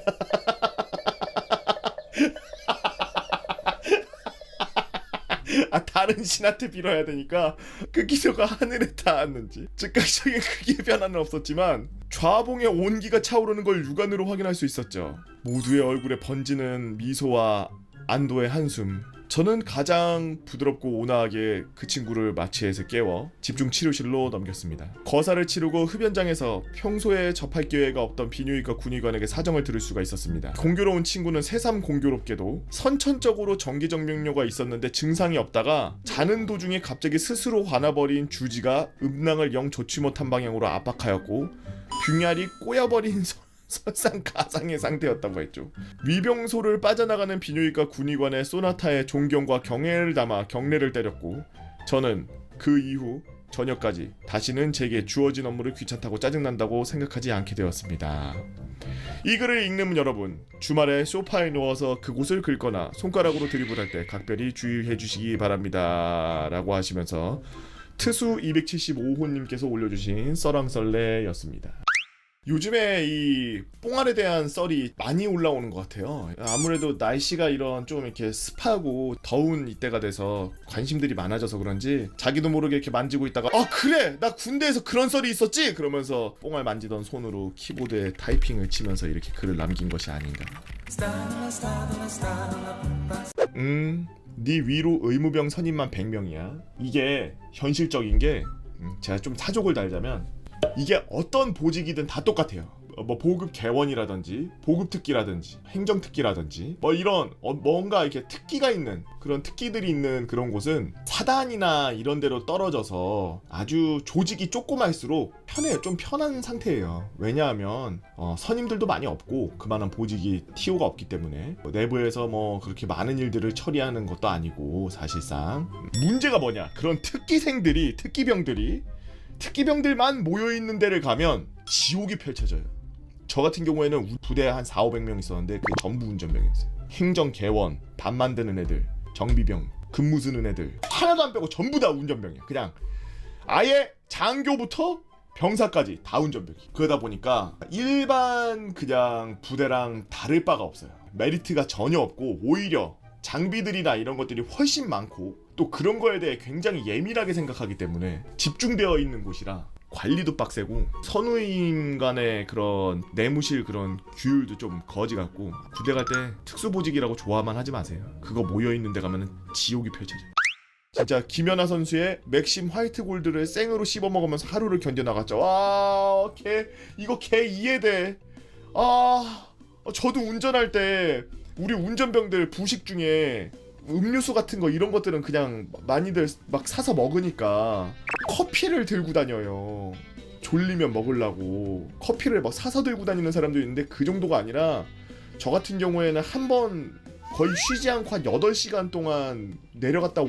다른 신한테 빌어야 되니까 그 기도가 하늘에 닿았는지 즉각적인 크기의 변화는 없었지만 좌봉의 온기가 차오르는 걸 육안으로 확인할 수 있었죠. 모두의 얼굴에 번지는 미소와 안도의 한숨. 저는 가장 부드럽고 온화하게 그 친구를 마취해서 깨워 집중 치료실로 넘겼습니다. 거사를 치르고 흡연장에서 평소에 접할 기회가 없던 비뇨기과 군의관에게 사정을 들을 수가 있었습니다. 공교로운 친구는 새삼 공교롭게도 선천적으로 정기정맥류가 있었는데 증상이 없다가 자는 도중에 갑자기 스스로 화나버린 주지가 음낭을 영 좋지 못한 방향으로 압박하였고 빙알이 꼬여버린 설상가상의 상태였다고 했죠. 위병소를 빠져나가는 비뇨기과 군의관의 소나타에 존경과 경애를 담아 경례를 때렸고 저는 그 이후 저녁까지 다시는 제게 주어진 업무를 귀찮다고 짜증난다고 생각하지 않게 되었습니다. 이 글을 읽는 여러분, 주말에 소파에 누워서 그곳을 긁거나 손가락으로 드리블할 때 각별히 주의해 주시기 바랍니다 라고 하시면서 트수 275호님께서 올려주신 썰왕썰래였습니다. 요즘에 이 뽕알에 대한 썰이 많이 올라오는 것 같아요. 아무래도 날씨가 이런 좀 이렇게 습하고 더운 이때가 돼서 관심들이 많아져서 그런지 자기도 모르게 이렇게 만지고 있다가 그래! 나 군대에서 그런 썰이 있었지! 그러면서 뽕알 만지던 손으로 키보드에 타이핑을 치면서 이렇게 글을 남긴 것이 아닌가. 네 위로 의무병 선임만 100명이야. 이게 현실적인 게 제가 좀 사족을 달자면 이게 어떤 보직이든 다 똑같아요. 뭐 보급 개원이라든지 보급 특기라든지 행정 특기라든지 뭐 이런 뭔가 이렇게 특기가 있는 그런 특기들이 있는 그런 곳은 사단이나 이런 데로 떨어져서 아주 조직이 조그말수록 편해요. 좀 편한 상태예요. 왜냐하면 선임들도 많이 없고 그만한 보직이 TO가 없기 때문에 내부에서 뭐 그렇게 많은 일들을 처리하는 것도 아니고 사실상 문제가 뭐냐, 그런 특기병들만 모여있는 데를 가면 지옥이 펼쳐져요. 저 같은 경우에는 부대에 한 4,500명 있었는데 그게 전부 운전병이었어요. 행정 개원, 밥 만드는 애들, 정비병, 근무 쓰는 애들 하나도 안 빼고 전부 다 운전병이야. 그냥 아예 장교부터 병사까지 다 운전병이. 그러다 보니까 일반 그냥 부대랑 다를 바가 없어요. 메리트가 전혀 없고 오히려 장비들이나 이런 것들이 훨씬 많고 또 그런 거에 대해 굉장히 예민하게 생각하기 때문에 집중되어 있는 곳이라 관리도 빡세고 선우임 간의 그런 내무실 그런 규율도 좀 거지 같고 부대 갈 때 특수보직이라고 좋아만 하지 마세요. 그거 모여있는 데 가면은 지옥이 펼쳐져요. 진짜 김연아 선수의 맥심 화이트 골드를 생으로 씹어 먹으면서 하루를 견뎌나갔죠. 와, 이거 이해돼. 저도 운전할 때 우리 운전병들 부식 중에 음료수 같은 거 이런 것들은 그냥 많이들 막 사서 먹으니까 커피를 들고 다녀요. 졸리면 먹으려고 커피를 막 사서 들고 다니는 사람도 있는데 그 정도가 아니라 저 같은 경우에는 한 번 거의 쉬지 않고 한 8시간 동안 내려갔다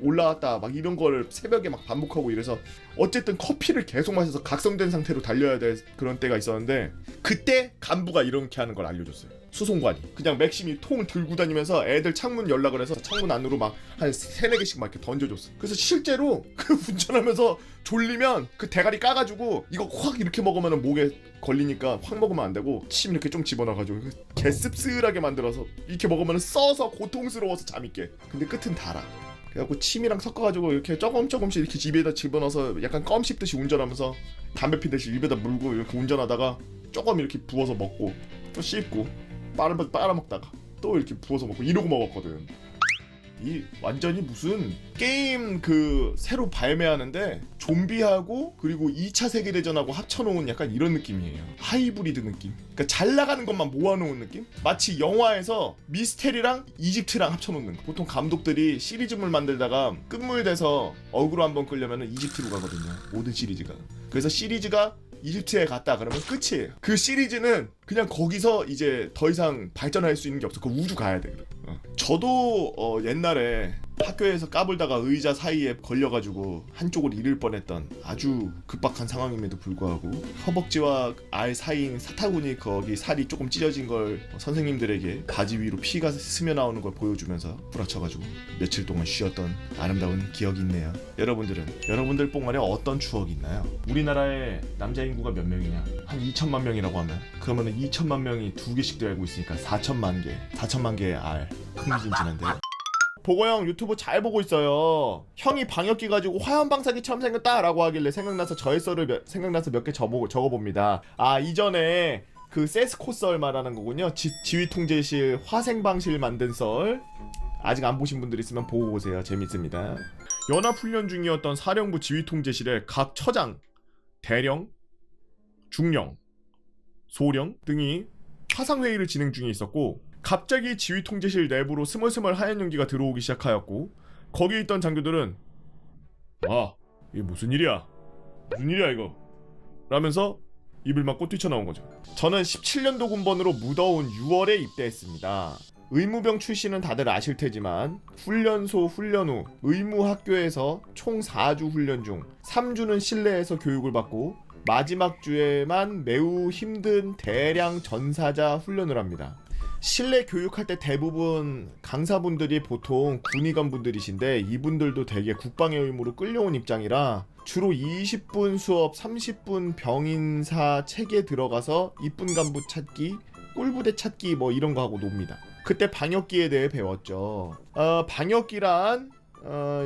올라왔다 막 이런 거를 새벽에 막 반복하고 이래서 어쨌든 커피를 계속 마셔서 각성된 상태로 달려야 될 그런 때가 있었는데 그때 간부가 이렇게 하는 걸 알려줬어요. 수송관이 그냥 맥심이 통을 들고 다니면서 애들 창문 연락을 해서 창문 안으로 막 한 3-4개씩 막 이렇게 던져줬어. 그래서 실제로 그 운전하면서 졸리면 그 대가리 까가지고 이거 확 이렇게 먹으면 목에 걸리니까 확 먹으면 안 되고 침 이렇게 좀 집어넣어가지고 개 씁쓸하게 만들어서 이렇게 먹으면 써서 고통스러워서 잠이 깨. 근데 끝은 달아. 그래갖고 침이랑 섞어가지고 이렇게 조금씩 이렇게 입에다 집어넣어서 약간 껌 씹듯이 운전하면서 담배 피듯이 입에다 물고 이렇게 운전하다가 조금 이렇게 부어서 먹고 또 씹고 빨아먹다가 또 이렇게 부어서 먹고 이러고 먹었거든. 이 완전히 무슨 게임 그 새로 발매하는데 좀비하고 그리고 2차 세계대전하고 합쳐놓은 약간 이런 느낌이에요. 하이브리드 느낌. 그러니까 잘 나가는 것만 모아놓은 느낌? 마치 영화에서 미스테리랑 이집트랑 합쳐놓는 거. 보통 감독들이 시리즈물 만들다가 끝물돼서 어그로 한번 끌려면 이집트로 가거든요. 모든 시리즈가. 그래서 시리즈가 이집트에 갔다 그러면 끝이에요. 그 시리즈는 그냥 거기서 이제 더 이상 발전할 수 있는 게 없어. 그 우주 가야 돼. 저도 옛날에 학교에서 까불다가 의자 사이에 걸려가지고 한쪽을 잃을 뻔했던 아주 급박한 상황임에도 불구하고 허벅지와 알 사이인 사타구니 거기 살이 조금 찢어진 걸 선생님들에게 바지 위로 피가 스며 나오는 걸 보여주면서 부라쳐가지고 며칠 동안 쉬었던 아름다운 기억이 있네요. 여러분들 뽕말에 어떤 추억이 있나요? 우리나라의 남자 인구가 몇 명이냐? 한 2천만 명이라고 하면 그러면은 2천만 명이 2개씩 알고 있으니까 4천만 개의 알. 흥미진진한데. 보고형 유튜브 잘 보고 있어요. 형이 방역기 가지고 화염방사기처럼 생겼다라고 하길래 생각나서 몇 개 적어봅니다. 이전에 그 세스코 썰 말하는 거군요. 지휘통제실 화생방실 만든 썰. 아직 안 보신 분들 있으면 보고 오세요. 재밌습니다. 연합훈련 중이었던 사령부 지휘통제실에 각 처장, 대령, 중령, 소령 등이 화상회의를 진행 중에 있었고 갑자기 지휘통제실 내부로 스멀스멀 하얀 연기가 들어오기 시작하였고 거기 있던 장교들은 이게 무슨 일이야 이거 라면서 입을 막고 뛰쳐나온 거죠. 저는 17년도 군번으로 무더운 6월에 입대했습니다. 의무병 출신은 다들 아실 테지만 훈련소 훈련 후 의무학교에서 총 4주 훈련 중 3주는 실내에서 교육을 받고 마지막 주에만 매우 힘든 대량 전사자 훈련을 합니다. 실내 교육할 때 대부분 강사분들이 보통 군의관 분들이신데 이분들도 되게 국방의 의무로 끌려온 입장이라 주로 20분 수업, 30분 병인사 책에 들어가서 이쁜 간부 찾기, 꿀부대 찾기 뭐 이런 거 하고 놉니다. 그때 방역기에 대해 배웠죠. 방역기란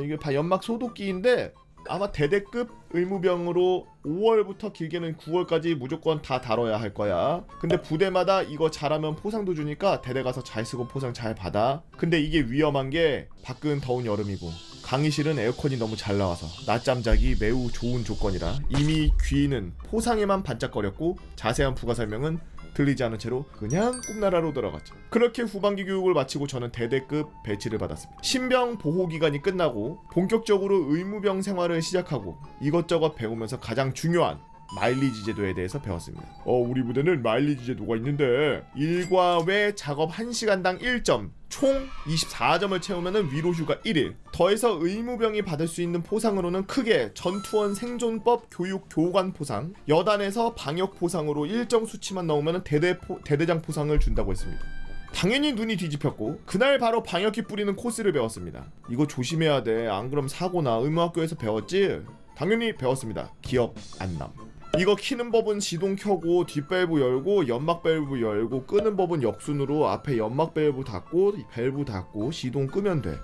이게 연막 소독기인데 아마 대대급 의무병으로 5월부터 길게는 9월까지 무조건 다 다뤄야 할 거야. 근데 부대마다 이거 잘하면 포상도 주니까 대대 가서 잘 쓰고 포상 잘 받아. 근데 이게 위험한 게 밖은 더운 여름이고 강의실은 에어컨이 너무 잘 나와서 낮잠 자기 매우 좋은 조건이라 이미 귀는 포상에만 반짝거렸고 자세한 부가 설명은 들리지 않은 채로 그냥 꿈나라로 돌아갔죠. 그렇게 후반기 교육을 마치고 저는 대대급 배치를 받았습니다. 신병 보호 기간이 끝나고 본격적으로 의무병 생활을 시작하고 이것저것 배우면서 가장 중요한 마일리지 제도에 대해서 배웠습니다. 우리 부대는 마일리지 제도가 있는데 일과 외 작업 1시간당 1점 총 24점을 채우면 위로 휴가 1일 더해서 의무병이 받을 수 있는 포상으로는 크게 전투원 생존법 교육 교관 포상 여단에서 방역 포상으로 일정 수치만 넣으면 대대장 포상을 준다고 했습니다. 당연히 눈이 뒤집혔고 그날 바로 방역기 뿌리는 코스를 배웠습니다. 이거 조심해야 돼. 안 그럼 사고나. 의무학교에서 배웠지? 당연히 배웠습니다. 기억 안 남. 이거 키는 법은 시동 켜고 뒷밸브 열고 연막 밸브 열고 끄는 법은 역순으로 앞에 연막 밸브 닫고 밸브 닫고 시동 끄면 돼.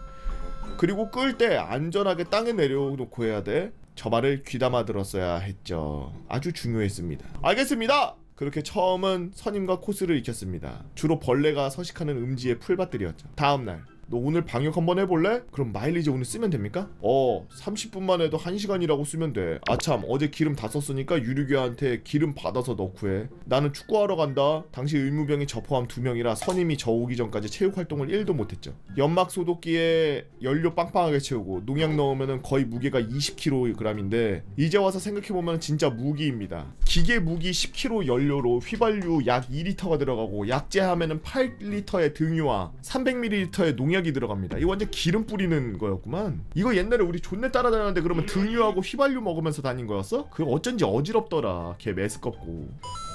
그리고 끌 때 안전하게 땅에 내려놓고 해야 돼. 저 말을 귀담아 들었어야 했죠. 아주 중요했습니다. 알겠습니다. 그렇게 처음은 선임과 코스를 익혔습니다. 주로 벌레가 서식하는 음지의 풀밭들이었죠. 다음날 너 오늘 방역 한번 해볼래? 그럼 마일리지 오늘 쓰면 됩니까? 30분만 해도 1시간이라고 쓰면 돼. 아참 어제 기름 다 썼으니까 유류기한테 기름 받아서 넣고 해. 나는 축구하러 간다. 당시 의무병이 저 포함 2명이라 선임이 저 오기 전까지 체육활동을 1도 못했죠. 연막 소독기에 연료 빵빵하게 채우고 농약 넣으면 거의 무게가 20kg인데 이제 와서 생각해보면 진짜 무기입니다. 기계 무기 10kg 연료로 휘발유 약 2리터가 들어가고 약재하면 8리터의 등유와 300ml의 농약 이 들어갑니다. 이거 완전 기름 뿌리는 거였구만. 이거 옛날에 우리 존내 따라다녔는데 그러면 등유하고 휘발유 먹으면서 다닌 거였어? 그거 어쩐지 어지럽더라. 걔 메스껍고.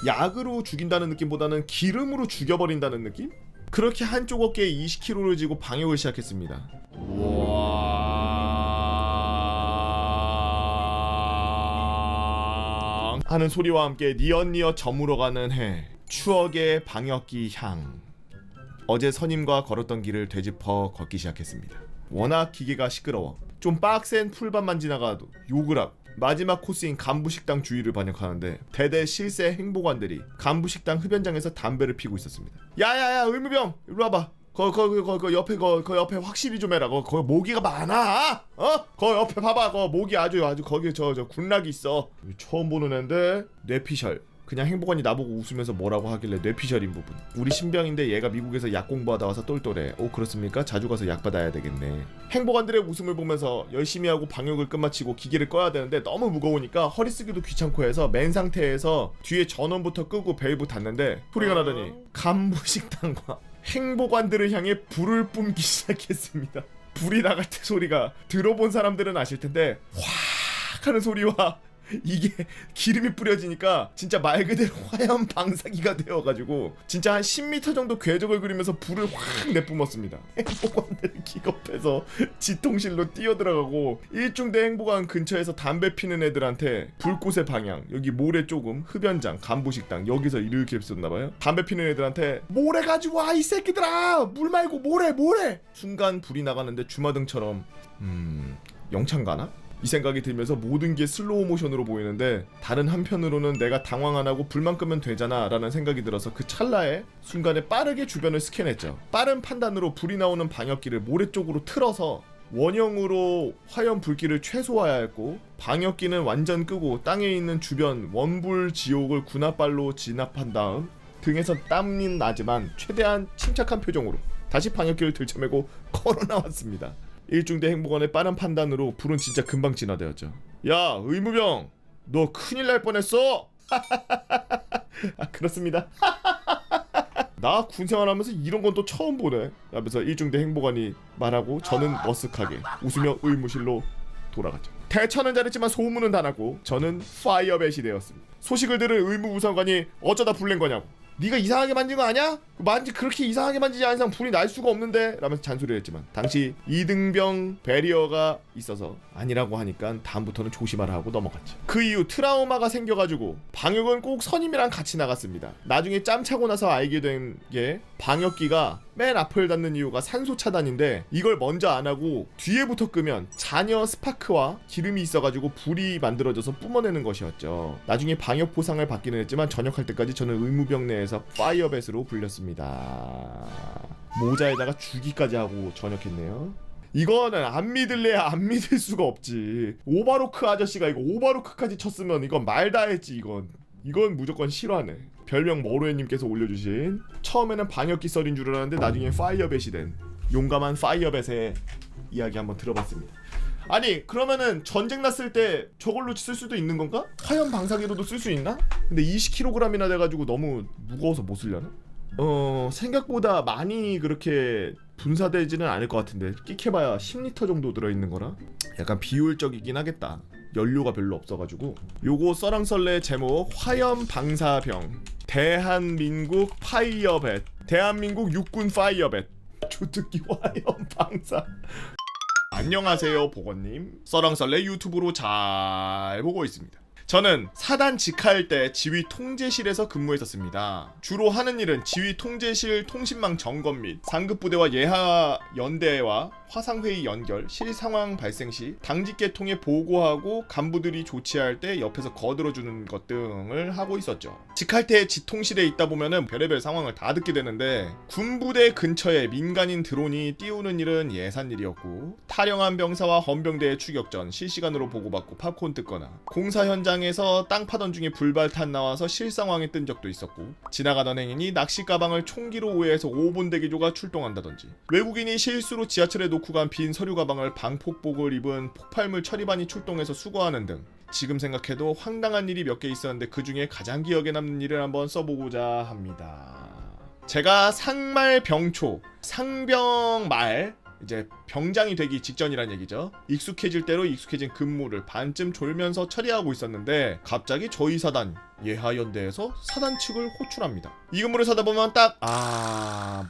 약으로 죽인다는 느낌보다는 기름으로 죽여버린다는 느낌? 그렇게 한쪽 어깨에 20kg를 지고 방역을 시작했습니다. 와 하는 소리와 함께 니엇니엇 저물어 가는 해. 추억의 방역기 향. 어제 선임과 걸었던 길을 되짚어 걷기 시작했습니다. 워낙 기계가 시끄러워 좀 빡센 풀밭만 지나가도 욕을 하고 마지막 코스인 간부식당 주위를 반역하는데 대대 실세 행보관들이 간부식당 흡연장에서 담배를 피고 있었습니다. 야야야 의무병 일로 와봐. 거 옆에 확실히 좀 해라. 거 모기가 많아. 거 옆에 봐봐. 거 모기 아주 거기 저 군락이 있어. 처음 보는 앤데 뇌피셜. 그냥 행복원이 나보고 웃으면서 뭐라고 하길래 뇌피셜인 부분. 우리 신병인데 얘가 미국에서 약 공부하다 와서 똘똘해. 그렇습니까? 자주 가서 약 받아야 되겠네. 행복원들의 웃음을 보면서 열심히 하고 방역을 끝마치고 기계를 꺼야 되는데 너무 무거우니까 허리 쓰기도 귀찮고 해서 맨 상태에서 뒤에 전원부터 끄고 밸브 닫는데 소리가 나더니 간부식당과 행복관들을 향해 불을 뿜기 시작했습니다. 불이 나갈 때 소리가 들어본 사람들은 아실 텐데 확 하는 소리와 이게 기름이 뿌려지니까 진짜 말 그대로 화염 방사기가 되어가지고 진짜 한 10m 정도 궤적을 그리면서 불을 확 내뿜었습니다. 행복관들이 기겁해서 지통실로 뛰어들어가고 일중대 행복관 근처에서 담배 피는 애들한테 불꽃의 방향 여기 모래 조금 흡연장 간부식당 여기서 이렇게 썼나봐요. 담배 피는 애들한테 모래 가지고 와 이 새끼들아 물 말고 모래 순간 불이 나가는데 주마등처럼 영창 가나? 이 생각이 들면서 모든 게 슬로우 모션으로 보이는데 다른 한편으로는 내가 당황 안 하고 불만 끄면 되잖아 라는 생각이 들어서 그 찰나에 순간에 빠르게 주변을 스캔했죠. 빠른 판단으로 불이 나오는 방역기를 모래 쪽으로 틀어서 원형으로 화염 불길을 최소화해야 했고 방역기는 완전 끄고 땅에 있는 주변 원불 지옥을 군합발로 진압한 다음 등에서 땀이 나지만 최대한 침착한 표정으로 다시 방역기를 들쳐매고 걸어 나왔습니다. 일중대 행복원의 빠른 판단으로 불은 진짜 금방 진화되었죠. 야 의무병 너 큰일 날 뻔했어. 그렇습니다. 나 군생활하면서 이런 건 또 처음 보네 하면서 일중대 행복원이 말하고 저는 머쓱하게 웃으며 의무실로 돌아갔죠. 대처는 잘했지만 소문은 다 났고 저는 파이어벳이 되었습니다. 소식을 들은 의무부사관이 어쩌다 불낸 거냐고. 네가 이상하게 만진 거 아니야? 그렇게 이상하게 만지지 않은 이상 불이 날 수가 없는데 라면서 잔소리를 했지만 당시 2등병 배리어가 있어서 아니라고 하니까 다음부터는 조심하라 하고 넘어갔죠. 그 이후 트라우마가 생겨가지고 방역은 꼭 선임이랑 같이 나갔습니다. 나중에 짬 차고 나서 알게 된 게 방역기가 맨 앞을 닫는 이유가 산소 차단인데 이걸 먼저 안 하고 뒤에부터 끄면 잔여 스파크와 기름이 있어가지고 불이 만들어져서 뿜어내는 것이었죠. 나중에 방역 보상을 받기는 했지만 전역할 때까지 저는 의무병 내에서 파이어뱃으로 불렸습니다. 모자에다가 주기까지 하고 전역했네요. 이거는 안 믿을래야 안 믿을 수가 없지. 오바로크 아저씨가 이거 오바로크까지 쳤으면 이건 말 다 했지. 이건 무조건 실화네. 별명 머로에님께서 올려주신, 처음에는 방역기 썰인 줄 알았는데 나중에 파이어뱃이 된 용감한 파이어뱃의 이야기 한번 들어봤습니다. 아니 그러면은 전쟁 났을 때 저걸로 쓸 수도 있는 건가? 화염 방사기로도 쓸 수 있나? 근데 20kg이나 돼가지고 너무 무거워서 못 쓰려나? 생각보다 많이 그렇게 분사되지는 않을 것 같은데 끼켜봐야 10리터 정도 들어있는 거라 약간 비효율적이긴 하겠다. 연료가 별로 없어가지고. 요거 썰랑썰레 제목 화염 방사병 대한민국 파이어뱃, 대한민국 육군 파이어뱃 주특기 화염 방사. 안녕하세요 보건님, 썰랑썰레 유튜브로 잘 보고 있습니다. 저는 사단 직할 때 지휘 통제실에서 근무했었습니다. 주로 하는 일은 지휘 통제실 통신망 점검 및 상급부대와 예하 연대와 화상회의 연결, 실상황 발생 시 당직계통에 보고하고 간부들이 조치할 때 옆에서 거들어주는 것 등을 하고 있었죠. 직할 때 지통실에 있다 보면은 별의별 상황을 다 듣게 되는데 군부대 근처에 민간인 드론이 띄우는 일은 예산일이었고, 탈영한 병사와 헌병대의 추격전 실시간으로 보고받고 팝콘 뜯거나, 공사 현장에서 땅 파던 중에 불발탄 나와서 실상황에 뜬 적도 있었고, 지나가던 행인이 낚시 가방을 총기로 오해해서 5본 대기조가 출동한다든지, 외국인이 실수로 지하철에 놓고 간 빈 서류 가방을 방폭복을 입은 폭발물 처리반이 출동해서 수거하는 등 지금 생각해도 황당한 일이 몇 개 있었는데 그 중에 가장 기억에 남는 일을 한번 써보고자 합니다. 제가 상말 병초, 상병말, 이제 병장이 되기 직전이란 얘기죠. 익숙해질 대로 익숙해진 근무를 반쯤 졸면서 처리하고 있었는데 갑자기 저희 사단 예하연대에서 사단 측을 호출합니다. 이 근무를 사다 보면 딱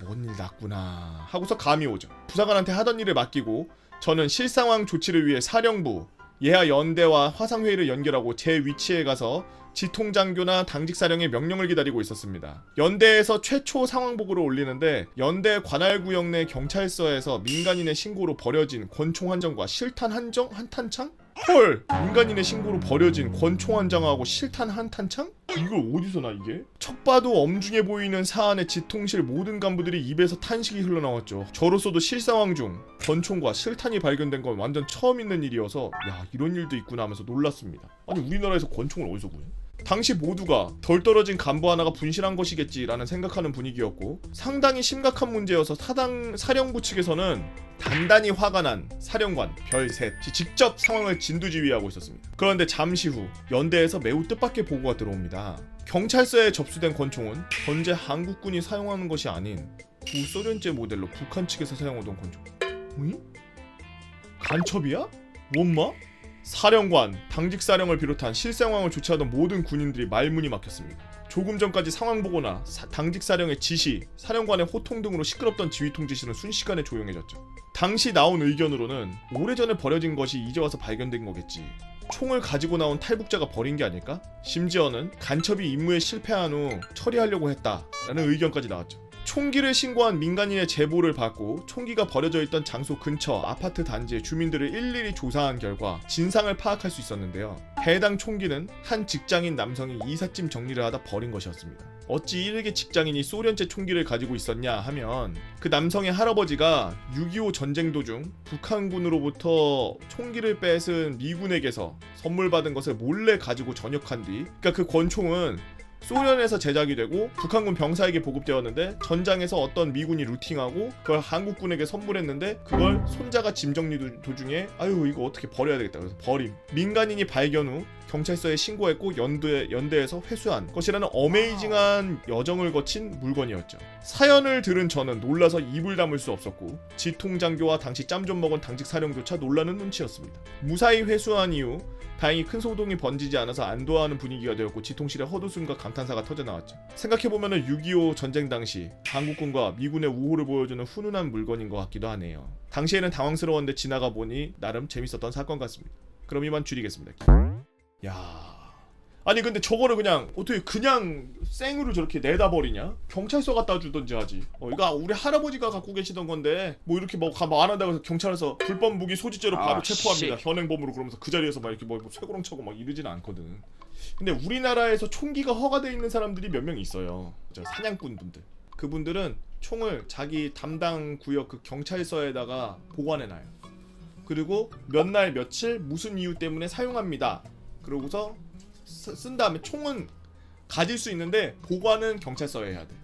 뭔 일 났구나 하고서 감이 오죠. 부사관한테 하던 일을 맡기고 저는 실상황 조치를 위해 사령부 예하연대와 화상회의를 연결하고 제 위치에 가서 지통장교나 당직사령의 명령을 기다리고 있었습니다. 연대에서 최초 상황보고를 올리는데 연대 관할구역 내 경찰서에서 민간인의 신고로 버려진 권총 한 장과 실탄 한 탄창? 헐! 민간인의 신고로 버려진 권총 한 장하고 실탄 한 탄창? 이걸 어디서 나 이게? 척 봐도 엄중해 보이는 사안의 지통실 모든 간부들이 입에서 탄식이 흘러나왔죠. 저로서도 실상황 중 권총과 실탄이 발견된 건 완전 처음 있는 일이어서 야, 이런 일도 있구나 하면서 놀랐습니다. 아니 우리나라에서 권총을 어디서 구해? 당시 모두가 덜 떨어진 간부 하나가 분실한 것이겠지라는 생각하는 분위기였고, 상당히 심각한 문제여서 사령부 측에서는 단단히 화가 난 사령관 별셋 직접 상황을 진두지휘하고 있었습니다. 그런데 잠시 후 연대에서 매우 뜻밖의 보고가 들어옵니다. 경찰서에 접수된 권총은 현재 한국군이 사용하는 것이 아닌 구소련제 모델로 북한 측에서 사용하던 권총. 응? 간첩이야? 뭔마? 사령관, 당직사령을 비롯한 실상황을 조치하던 모든 군인들이 말문이 막혔습니다. 조금 전까지 상황 보고나 당직사령의 지시, 사령관의 호통 등으로 시끄럽던 지휘 통제실은 순식간에 조용해졌죠. 당시 나온 의견으로는 오래전에 버려진 것이 이제 와서 발견된 거겠지. 총을 가지고 나온 탈북자가 버린 게 아닐까? 심지어는 간첩이 임무에 실패한 후 처리하려고 했다라는 의견까지 나왔죠. 총기를 신고한 민간인의 제보를 받고 총기가 버려져 있던 장소 근처 아파트 단지의 주민들을 일일이 조사한 결과 진상을 파악할 수 있었는데요. 해당 총기는 한 직장인 남성이 이삿짐 정리를 하다 버린 것이었습니다. 어찌 일개 직장인이 소련제 총기를 가지고 있었냐 하면, 그 남성의 할아버지가 6.25 전쟁 도중 북한군으로부터 총기를 뺏은 미군에게서 선물 받은 것을 몰래 가지고 전역한 뒤, 그러니까 그 권총은 소련에서 제작이 되고 북한군 병사에게 보급되었는데 전장에서 어떤 미군이 루팅하고 그걸 한국군에게 선물했는데 그걸 손자가 짐 정리 도중에 아유 이거 어떻게 버려야 되겠다 그래서 버림. 민간인이 발견 후 경찰서에 신고했고 연대에서 회수한 것이라는 어메이징한 여정을 거친 물건이었죠. 사연을 들은 저는 놀라서 입을 다물 수 없었고 지통장교와 당시 짬 좀 먹은 당직사령조차 놀라는 눈치였습니다. 무사히 회수한 이후 다행히 큰 소동이 번지지 않아서 안도하는 분위기가 되었고 지통실에 헛웃음과 감탄사가 터져나왔죠. 생각해보면 6.25 전쟁 당시 한국군과 미군의 우호를 보여주는 훈훈한 물건인 것 같기도 하네요. 당시에는 당황스러웠는데 지나가 보니 나름 재밌었던 사건 같습니다. 그럼 이만 줄이겠습니다. 야, 아니 근데 저거를 그냥 어떻게 그냥 생으로 저렇게 내다 버리냐? 경찰서 갖다 주던지 하지. 이거 우리 할아버지가 갖고 계시던 건데 뭐 이렇게 뭐 안 한다고 해서 경찰에서 불법 무기 소지죄로 바로 체포합니다. 현행범으로. 그러면서 그 자리에서 막 이렇게 뭐 쇠고랑 차고 막 이러지는 않거든. 근데 우리나라에서 총기가 허가돼 있는 사람들이 몇 명 있어요. 저 사냥꾼 분들. 그분들은 총을 자기 담당 구역 그 경찰서에다가 보관해놔요. 그리고 몇 날 며칠 무슨 이유 때문에 사용합니다. 그러고서 쓴 다음에 총은 가질 수 있는데 보관은 경찰서에 해야 돼.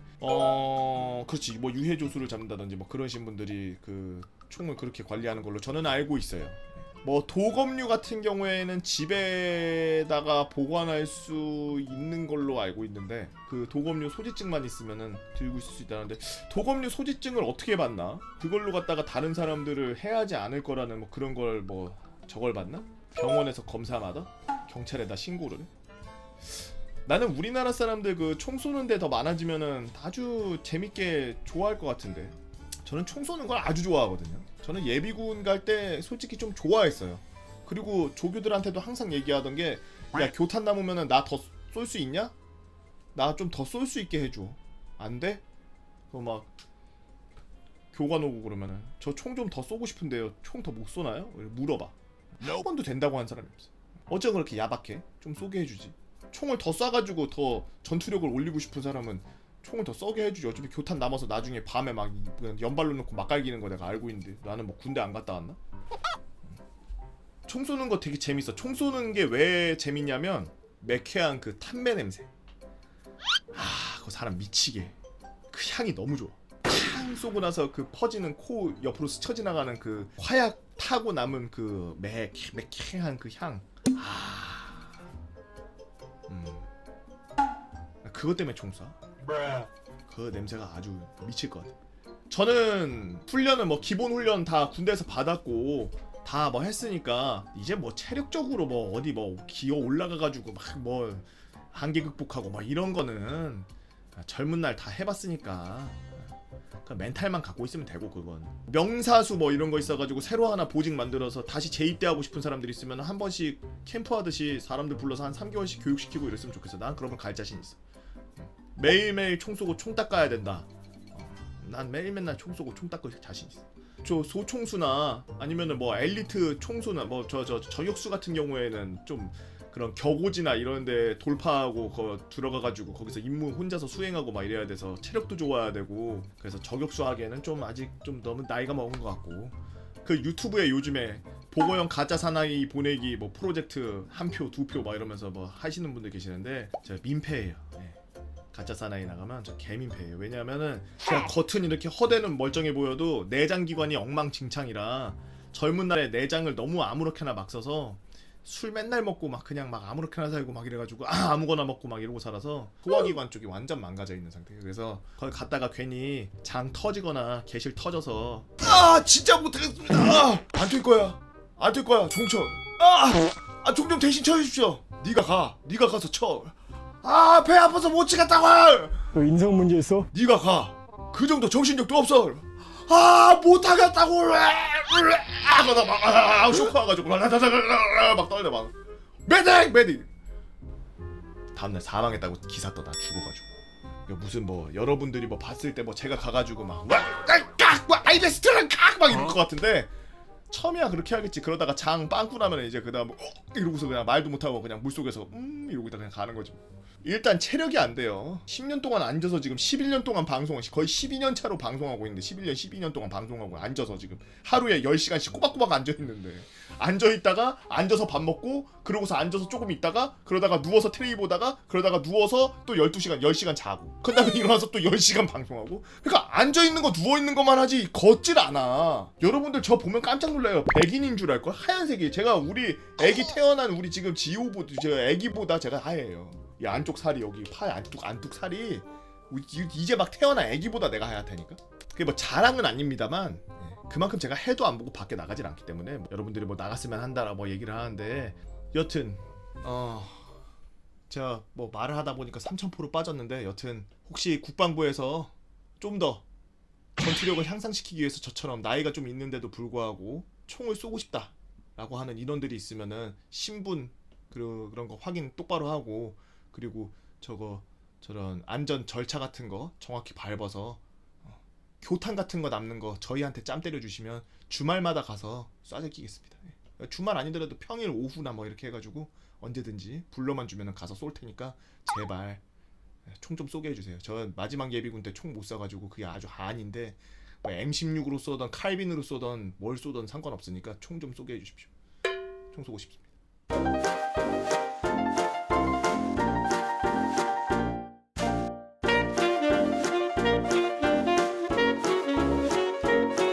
그렇지. 뭐 유해 조수를 잡는다든지 뭐 그러신 분들이 그 총을 그렇게 관리하는 걸로 저는 알고 있어요. 뭐 도검류 같은 경우에는 집에다가 보관할 수 있는 걸로 알고 있는데 그 도검류 소지증만 있으면은 들고 있을 수 있다는데 도검류 소지증을 어떻게 받나? 그걸로 갖다가 다른 사람들을 해하지 않을 거라는 뭐 그런 걸 뭐 저걸 받나? 병원에서 검사마다 경찰에다 신고를 해? 나는 우리나라 사람들 그 총 쏘는데 더 많아지면은 아주 재밌게 좋아할 것 같은데 저는 총 쏘는 걸 아주 좋아하거든요. 저는 예비군 갈 때 솔직히 좀 좋아했어요. 그리고 조교들한테도 항상 얘기하던 게 야 교탄 남으면은 나 더 쏠 수 있냐? 나 좀 더 쏠 수 있게 해줘. 안 돼? 그거 막 교관 오고 그러면은 저 총 좀 더 쏘고 싶은데요. 총 더 못 쏘나요? 물어봐. 한 번도 된다고 한 사람이 없어. 어째 그렇게 야박해? 좀 쏘게 해주지. 총을 더 쏴가지고 더 전투력을 올리고 싶은 사람은 총을 더 쏘게 해주지. 어차피 교탄 남아서 나중에 밤에 막 연발로 놓고 막 갈기는 거 내가 알고 있는데 나는 뭐 군대 안 갔다 왔나? 총 쏘는 거 되게 재밌어. 총 쏘는 게 왜 재밌냐면 매캐한 그 탄매 냄새. 그거 사람 미치게. 그 향이 너무 좋아. 탕 쏘고 나서 그 퍼지는 코 옆으로 스쳐 지나가는 그 화약 타고 남은 그 매캐한 그 향. 그것 때문에 총 쏴. 그 냄새가 아주 미칠 것 같아. 저는 훈련은 뭐 기본 훈련 다 군대에서 받았고 다 뭐 했으니까 이제 뭐 체력적으로 뭐 어디 뭐 기어 올라가가지고 막 뭐 한계 극복하고 막 이런 거는 젊은 날 다 해봤으니까 그 멘탈만 갖고 있으면 되고 그건 명사수 뭐 이런 거 있어가지고 새로 하나 보직 만들어서 다시 재입대하고 싶은 사람들 있으면 한 번씩 캠프 하듯이 사람들 불러서 한 3개월씩 교육시키고 이랬으면 좋겠어. 난 그러면 갈 자신 있어. 매일매일 총 쏘고 총 닦아야 된다. 난 매일 맨날 총 쏘고 총 닦을 자신 있어. 저 소총수나 아니면은 뭐 엘리트 총수나 뭐 저 저격수 같은 경우에는 좀 그런 격오지나 이런데 돌파하고 거 들어가가지고 거기서 임무 혼자서 수행하고 막 이래야 돼서 체력도 좋아야 되고 그래서 저격수 하기에는 좀 아직 좀 너무 나이가 먹은 것 같고 그 유튜브에 요즘에 보고형 가짜 사나이 보내기 뭐 프로젝트 한 표, 두 표 막 이러면서 뭐 하시는 분들 계시는데 제가 민폐예요. 네. 가짜 사나이 나가면 저 개민폐예요. 왜냐면은 제가 겉은 이렇게 허대는 멀쩡해 보여도 내장 기관이 엉망진창이라 젊은 날에 내장을 너무 아무렇게나 막 써서 술 맨날 먹고 막 그냥 막 아무렇게나 살고 막 이래가지고 아무거나 먹고 막 이러고 살아서 소화기관 쪽이 완전 망가져 있는 상태예요. 그래서 거기 갔다가 괜히 장 터지거나 개실 터져서 진짜 못하겠습니다. 안 될 거야. 안 될 거야. 종철. 종 좀 대신 쳐주십시오. 네가 가서 쳐. 배 아파서 못 치겠다고. 너 인성 문제 있어? 네가 가. 그 정도 정신력도 없어. 못하겠다고. 그러다 막 쇼크 와가지고 막 떨려 막. 메딕. 다음날 사망했다고 기사 떠. 나 죽어가지고. 이거 무슨 뭐 여러분들이 뭐 봤을 때 뭐 제가 가가지고 막 아이베스트랑 막 이럴 것 같은데 처음이야 그렇게 하겠지. 그러다가 장 빵꾸 나면 이제 그다음 이러고서 그냥 말도 못하고 그냥 물속에서 이러고 있다 그냥 가는 거지. 일단 체력이 안 돼요. 10년 동안 앉아서 지금 11년 동안 방송을 거의 12년 차로 방송하고 있는데 11년 12년 동안 방송하고 앉아서 지금 하루에 10시간씩 꼬박꼬박 앉아 있는데 앉아 있다가 앉아서 밥 먹고 그러고서 앉아서 조금 있다가 그러다가 누워서 텔레비 보다가 그러다가 누워서 또 12시간 10시간 자고 그다음에 일어나서 또 10시간 방송하고 그러니까 앉아 있는 거 누워 있는 것만 하지 걷질 않아. 여러분들 저 보면 깜짝 놀라요. 백인인 줄 알걸? 하얀색이. 제가 우리 애기 태어난 우리 지금 지호보다 제가 애기보다 제가 하얘요. 이 안쪽 살이 여기 팔 안쪽 살이 이제 막 태어난 애기보다 내가 하얗다니까. 그게 뭐 자랑은 아닙니다만 그만큼 제가 해도 안 보고 밖에 나가질 않기 때문에 뭐 여러분들이 뭐 나갔으면 한다라 뭐 얘기를 하는데 여튼 제가 뭐 말을 하다 보니까 3000% 빠졌는데 여튼 혹시 국방부에서 좀 더 전투력을 향상시키기 위해서 저처럼 나이가 좀 있는데도 불구하고 총을 쏘고 싶다 라고 하는 인원들이 있으면은 신분 그리고 그런 거 확인 똑바로 하고, 그리고 저런 안전 절차 같은 거 정확히 밟아서 교탄 같은 거 남는 거 저희한테 짬 때려 주시면 주말마다 가서 쏴제끼겠습니다. 예. 주말 아니더라도 평일 오후나 뭐 이렇게 해가지고 언제든지 불러만 주면 가서 쏠 테니까 제발 총 좀 쏘게 해주세요. 저 마지막 예비군 때 총 못 쏴가지고 그게 아주 한인데 뭐 M16으로 쏘던 칼빈으로 쏘던 뭘 쏘던 상관없으니까 총 좀 쏘게 해주십시오. 총 쏘고 싶습니다.